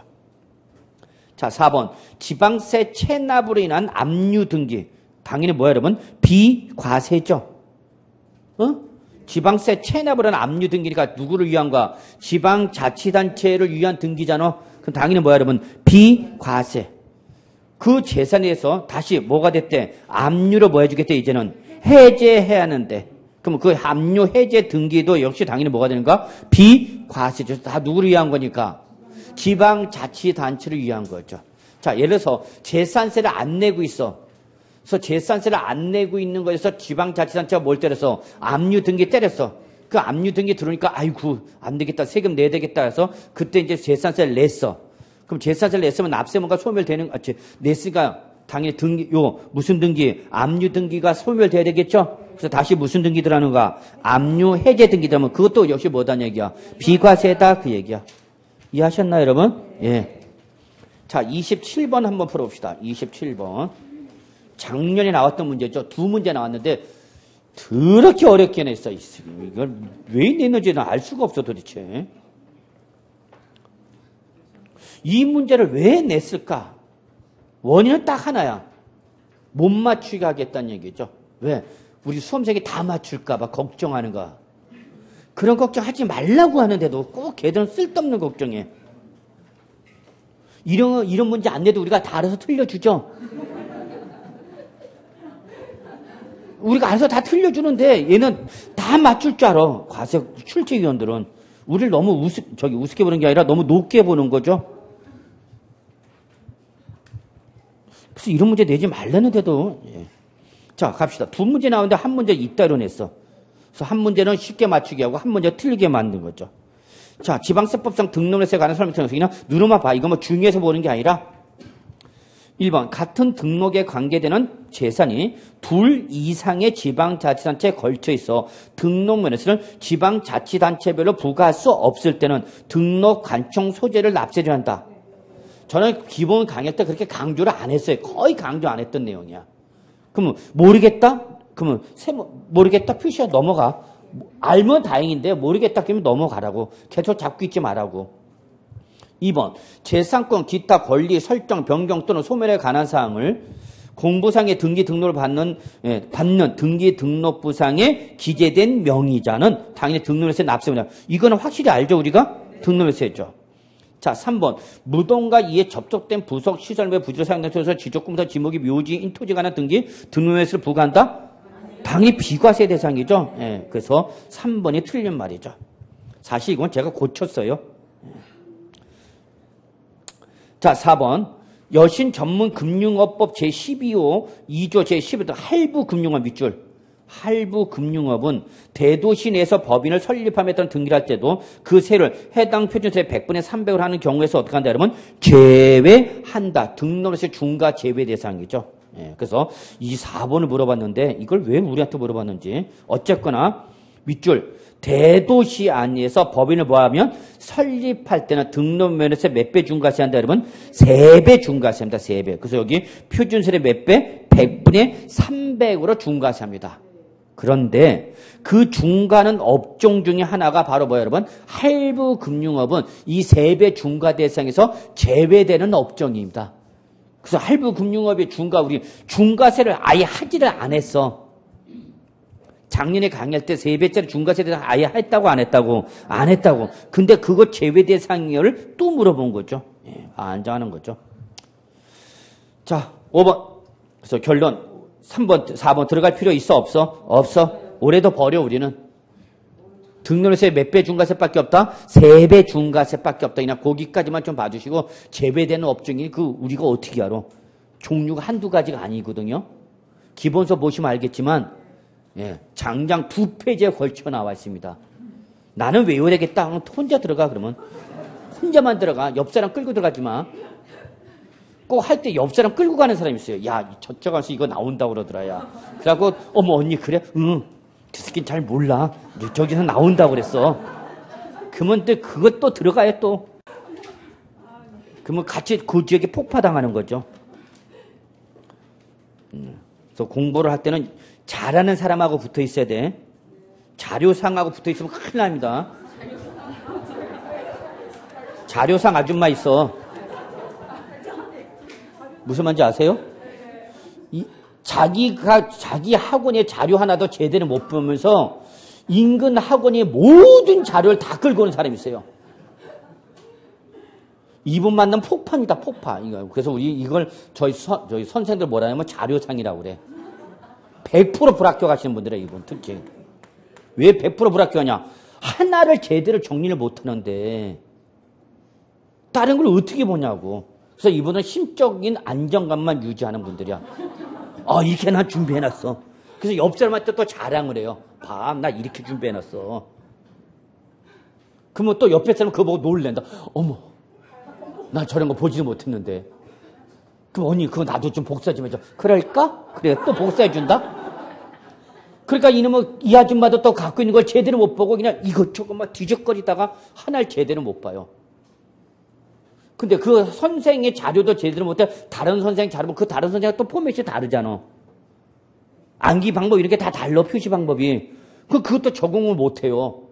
자, 4번 지방세 체납으로 인한 압류 등기. 당연히 뭐야, 여러분? 비과세죠. 지방세 체납으로 인한 압류 등기니까 누구를 위한가? 지방자치단체를 위한 등기잖아. 그럼 당연히 뭐야, 여러분? 비과세. 그 재산에 대해서 다시 뭐가 됐대? 압류로 뭐 해주겠대? 이제는 해제해야 하는데. 그럼 그 압류 해제 등기도 역시 당연히 뭐가 되는가? 비과세죠. 다 누구를 위한 거니까? 지방자치단체를 위한 거죠. 자, 예를 들어서 재산세를 안 내고 있어. 그래서 재산세를 안 내고 있는 거에서 지방자치단체가 뭘 때렸어? 압류 등기 때렸어. 그 압류 등기 들어오니까 아이고 안 되겠다. 세금 내야 되겠다 해서 그때 이제 재산세를 냈어. 그럼 재산세를 냈으면 납세문가 소멸되는 냈으니까 당연히 등기 무슨 등기? 압류 등기가 소멸돼야 되겠죠? 그래서 다시 무슨 등기 들어가는가? 압류 해제 등기 들어가면 그것도 역시 뭐다는 얘기야? 비과세다 그 얘기야. 이해하셨나요, 여러분? 예. 자, 27번 한번 풀어봅시다. 27번. 작년에 나왔던 문제죠. 두 문제 나왔는데 더럽게 어렵게 냈어. 이걸 왜 냈는지는 알 수가 없어 도대체. 이 문제를 왜 냈을까? 원인은 딱 하나야. 못 맞추게 하겠다는 얘기죠. 왜? 우리 수험생이 다 맞출까 봐 걱정하는 거야. 그런 걱정하지 말라고 하는데도 꼭 걔들은 쓸데없는 걱정해. 이런 문제 안 내도 우리가 다 알아서 틀려주죠. 우리가 알아서 다 틀려주는데 얘는 다 맞출 줄 알아. 과세 출제위원들은. 우리를 너무 우습게 보는 게 아니라 너무 높게 보는 거죠. 그래서 이런 문제 내지 말라는데도. 예. 자, 갑시다. 두 문제 나오는데 한 문제 이따로 냈어. 그래서 한 문제는 쉽게 맞추게 하고 한 문제 틀리게 만든 거죠. 자, 지방세법상 등록세에 관한 설명서는 누르마 봐. 이거 뭐 중요해서 보는 게 아니라 1번 같은 등록에 관계되는 재산이 둘 이상의 지방자치단체에 걸쳐 있어 등록면허세를 지방자치단체별로 부과할 수 없을 때는 등록관청 소재를 납세를 한다. 저는 기본 강의 때 그렇게 강조를 안 했어요. 거의 강조 안 했던 내용이야. 그러면 모르겠다? 그러면 모르겠다 표시가 넘어가. 알면 다행인데 모르겠다 그러면 넘어가라고. 계속 잡고 있지 말라고. 2번 재산권 기타 권리 설정 변경 또는 소멸에 관한 사항을 공부상의 등기 등록을 받는 등기 등록부상에 기재된 명의자는 당연히 등록세에 납세입니다. 이거는 확실히 알죠 우리가? 등록세죠. 자, 3번 무덤과 이에 접촉된 부속 시설 및 부지로 사용되면서 지적공사 지목이 묘지인 토지에 관한 등기 등록세를 부과한다? 당연히 비과세 대상이죠. 예, 그래서 3번이 틀린 말이죠. 사실 이건 제가 고쳤어요. 자, 4번 여신전문금융업법 제12호 2조 제11호 할부금융업 밑줄. 할부금융업은 대도시 내에서 법인을 설립함에 따른 등기를 할 때도 그 세를 해당 표준세의 100분의 300을 하는 경우에서 어떻게 한다 여러분? 제외한다. 등록세 중과 제외 대상이죠. 예, 그래서 이 4번을 물어봤는데 이걸 왜 우리한테 물어봤는지. 어쨌거나 밑줄. 대도시 안에서 법인을 뭐하면 설립할 때는 등록면허세 몇 배 중과세한다 여러분? 3배 중과세합니다. 3배. 그래서 여기 표준세율의 몇 배? 100분의 300으로 중과세합니다. 그런데 그 중과하는 업종 중에 하나가 바로 뭐예요 여러분? 할부금융업은 이 3배 중과 대상에서 제외되는 업종입니다. 그래서 할부금융업의 우리 중과세를 아예 하지를 안 했어. 작년에 강의할 때 3배짜리 중과세 대상 아예 했다고 안 했다고? 안 했다고. 근데 그거 제외 대상이를 또 물어본 거죠. 예, 안정하는 거죠. 자, 5번. 그래서 결론 3번, 4번 들어갈 필요 있어 없어? 없어. 올해도 버려 우리는. 등록세 몇 배 중과세밖에 없다? 3배 중과세밖에 없다. 그냥 거기까지만 좀 봐주시고 제외되는 업종이 우리가 어떻게 알아? 종류가 한두 가지가 아니거든요. 기본서 보시면 알겠지만 장장 2페이지에 걸쳐 나와 있습니다. 나는 외워야 되겠다. 혼자 들어가 그러면. 혼자만 들어가. 옆 사람 끌고 들어가지 마. 꼭 할 때 옆 사람 끌고 가는 사람이 있어요. 야, 저쪽 가서 이거 나온다고 그러더라, 야. 그래갖고, 어머, 언니, 그래? 응. 저 새끼는 잘 몰라. 저기서 나온다고 그랬어. 그러면 또 그것도 들어가요, 또. 그러면 같이 그 지역에 폭파당하는 거죠. 그래서 공부를 할 때는 잘하는 사람하고 붙어 있어야 돼. 자료상하고 붙어 있으면 큰일 납니다. 자료상 아줌마 있어. 무슨 말인지 아세요? 자기 학원의 자료 하나도 제대로 못 보면서 인근 학원의 모든 자료를 다 끌고 오는 사람이 있어요. 이분 만나면 폭파입니다, 폭파. 그래서 우리 이걸 저희 선생님들 뭐라 하냐면 자료상이라고 그래. 100% 불합격 하시는 분들이에요, 이분 특히. 왜 100% 불합격하냐? 하나를 제대로 정리를 못 하는데 다른 걸 어떻게 보냐고. 그래서 이분은 심적인 안정감만 유지하는 분들이야. 이렇게 난 준비해놨어. 그래서 옆 사람한테 또 자랑을 해요. 봐, 나 이렇게 준비해놨어. 그러면 또 옆에 사람 그거 보고 놀랜다. 어머, 나 저런 거 보지도 못했는데. 그럼 언니 그거 나도 좀 복사 좀 해줘. 그럴까? 그래, 또 복사해준다? 그러니까 이놈은 이 아줌마도 또 갖고 있는 걸 제대로 못 보고 그냥 이것저것 막 뒤적거리다가 하나를 제대로 못 봐요. 근데 그 선생의 자료도 제대로 못해. 다른 선생 자료 보면 그 다른 선생과 또 포맷이 다르잖아. 암기 방법 이렇게 다 달라, 표시 방법이. 그것도 적응을 못해요.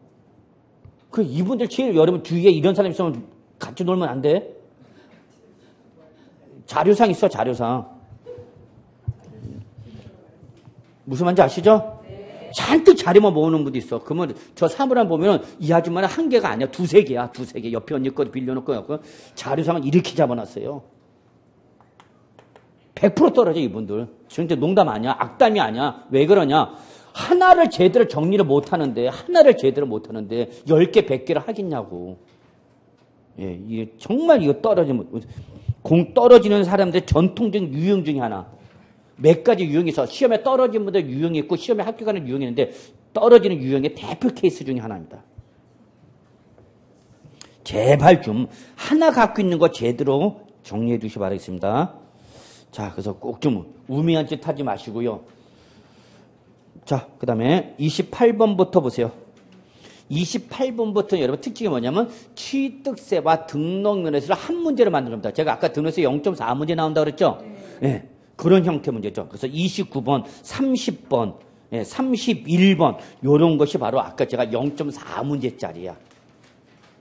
이분들 제일 여러분 주위에 이런 사람 있으면 같이 놀면 안 돼. 자료상 있어, 자료상. 무슨 말인지 아시죠? 잔뜩 자료만 모으는 분도 있어. 그러면 저 사물함 보면은 이 아줌마는 한 개가 아니야. 두세 개야. 두세 개. 옆에 언니 것도 빌려놓고 갖고 자료상을 이렇게 잡아놨어요. 100% 떨어져, 이분들. 진짜 농담 아니야. 악담이 아니야. 왜 그러냐. 하나를 제대로 정리를 못 하는데, 10개, 100개를 하겠냐고. 이게 정말 이거 떨어지는 사람들의 전통적인 유형 중에 하나. 몇 가지 유형이 있어. 시험에 떨어진 분들 유형이 있고 시험에 합격하는 유형이 있는데 떨어지는 유형의 대표 케이스 중에 하나입니다. 제발 좀 하나 갖고 있는 거 제대로 정리해 주시기 바라겠습니다. 자, 그래서 꼭 좀 우매한 짓 하지 마시고요. 자, 그 다음에 28번부터 보세요. 28번부터 여러분 특징이 뭐냐면 취득세와 등록면허세를 한 문제로 만든 겁니다. 제가 아까 등록세 0.4문제 나온다고 그랬죠? 네. 그런 형태 문제죠. 그래서 29번, 30번, 31번 이런 것이 바로 아까 제가 0.4문제짜리야.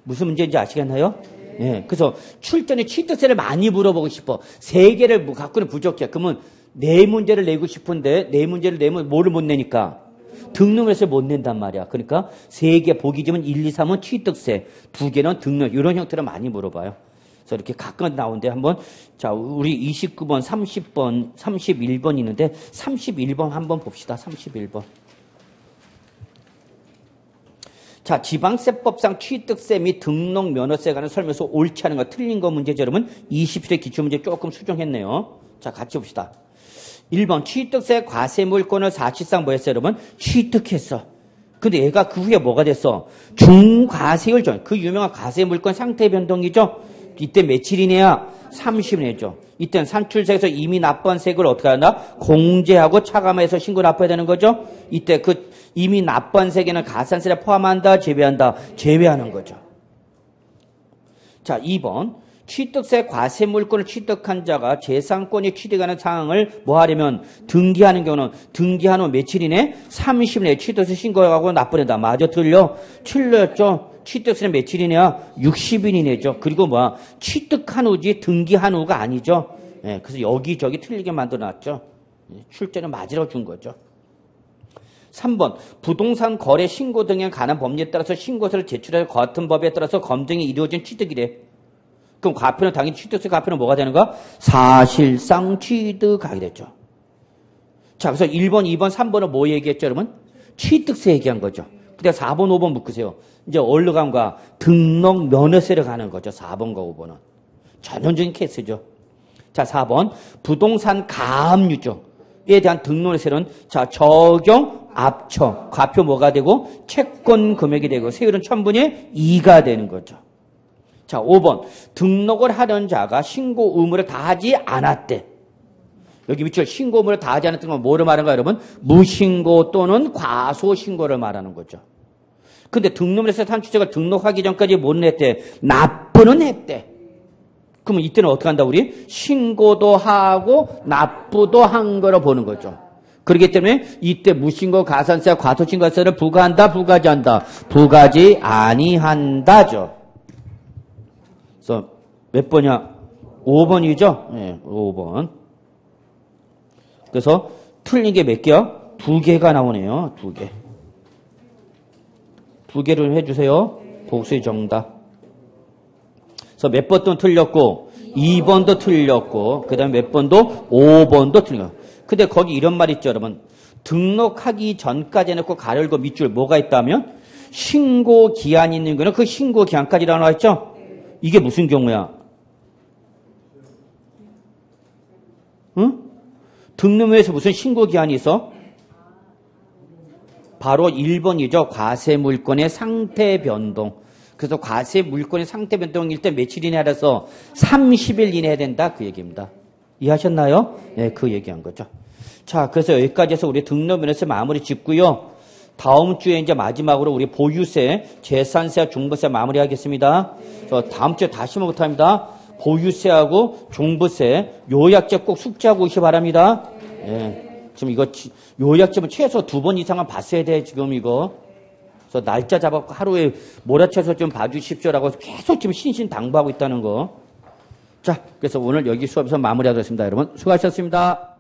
무슨 문제인지 아시겠나요? 네. 그래서 출전에 취득세를 많이 물어보고 싶어. 3개를 갖고는 부족해. 그러면 4문제를 내고 싶은데 4문제를 내면 뭐를 못 내니까? 등록면허세를 못 낸단 말이야. 그러니까 3개 보기 지면 1, 2, 3은 취득세, 2개는 등록 이런 형태로 많이 물어봐요. 그래서 이렇게 가끔 나오는데 한번 자 우리 29번, 30번, 31번 있는데 31번 한번 봅시다. 31번. 자, 지방세법상 취득세 및 등록면허세에 관한 설명서 옳지 않은 거 틀린 거 문제죠. 여러분 20일의 기출문제 조금 수정했네요. 자, 같이 봅시다. 1번 취득세 과세물권을 사실상 뭐 했어요, 여러분? 취득했어. 근데 얘가 그 후에 뭐가 됐어? 중과세율 정. 그 유명한 과세물권 상태 변동이죠. 이때 며칠이네야? 30일이죠. 이때는 산출세에서 이미 납부한 세금을 어떻게 한다? 공제하고 차감해서 신고 납부해야 되는 거죠. 이때 그 이미 납부한 세금은 가산세를 포함한다, 제외한다? 제외하는 거죠. 자, 2번. 취득세 과세물권을 취득한 자가 재산권이 취득하는 상황을 뭐 하려면 등기하는 경우는 등기한 후 며칠이네? 30일 내에 취득세 신고하고 납부된다. 맞아, 틀려? 틀렸죠? 취득세는 며칠이냐? 60일이네죠. 그리고 뭐야? 취득한 후지 등기한 후가 아니죠. 예, 그래서 여기저기 틀리게 만들어놨죠. 출제는 맞으러 준 거죠. 3번 부동산 거래 신고 등에 관한 법률에 따라서 신고서를 제출할 같은 법에 따라서 검증이 이루어진 취득이래. 그럼 과표는 당연히 취득세 과표는 뭐가 되는가? 사실상 취득하게 됐죠. 자, 그래서 1번, 2번, 3번은 뭐 얘기했죠, 여러분? 취득세 얘기한 거죠. 근데 4번, 5번 묶으세요. 이제 어디로 간가? 등록 면허세를 가는 거죠. 4번과 5번은. 전형적인 케이스죠. 자, 4번. 부동산 가압류조에 대한 등록세율은 자, 적용, 압청. 과표 뭐가 되고? 채권 금액이 되고 세율은 1000분의 2가 되는 거죠. 자, 5번. 등록을 하려는 자가 신고 의무를 다하지 않았대. 여기 밑줄 신고 의무를 다하지 않았던 건 뭐를 말하는가, 여러분? 무신고 또는 과소신고를 말하는 거죠. 근데 등록물에서 산출자가 등록하기 전까지 못 냈대. 납부는 했대. 그러면 이때는 어떻게 한다, 우리? 신고도 하고 납부도 한 거로 보는 거죠. 그렇기 때문에 이때 무신고 가산세와 과소신고세를 부과한다, 부과하지 않는다? 부과하지 아니한다죠. 그래서 몇 번이야? 5번이죠? 네, 5번. 그래서 틀린 게 몇 개야? 2개가 나오네요. 2개. 2개를 해주세요. 복수의 정답. 그래서 몇 번도 틀렸고 2번도 틀렸고 그 다음에 몇 번도 5번도 틀렸고. 근데 거기 이런 말 있죠, 여러분. 등록하기 전까지 해놓고 가열고 밑줄 뭐가 있다면 신고 기한이 있는 거는 그 신고 기한까지 나와 있죠? 이게 무슨 경우야? 응? 등록물에서 무슨 신고 기한이 있어? 바로 1번이죠. 과세 물건의 상태 변동. 그래서 과세 물건의 상태 변동일 때 며칠 이내에 알아서 30일 이내에 해야 된다. 그 얘기입니다. 이해하셨나요? 네, 그 얘기한 거죠. 자, 그래서 여기까지 해서 우리 등록면에서 마무리 짓고요. 다음 주에 이제 마지막으로 우리 보유세, 재산세와 종부세 마무리하겠습니다. 그래서 다음 주에 다시 한번 부탁합니다. 보유세하고 종부세, 요약제 꼭 숙지하고 오시기 바랍니다. 예. 지금 이거 요약제는 최소 2번 이상은 봤어야 돼, 지금 이거. 그래서 날짜 잡아서 하루에 몰아쳐서 좀 봐주십시오라고 계속 지금 신신당부하고 있다는 거. 자, 그래서 오늘 여기 수업에서 마무리하도록 하겠습니다. 여러분, 수고하셨습니다.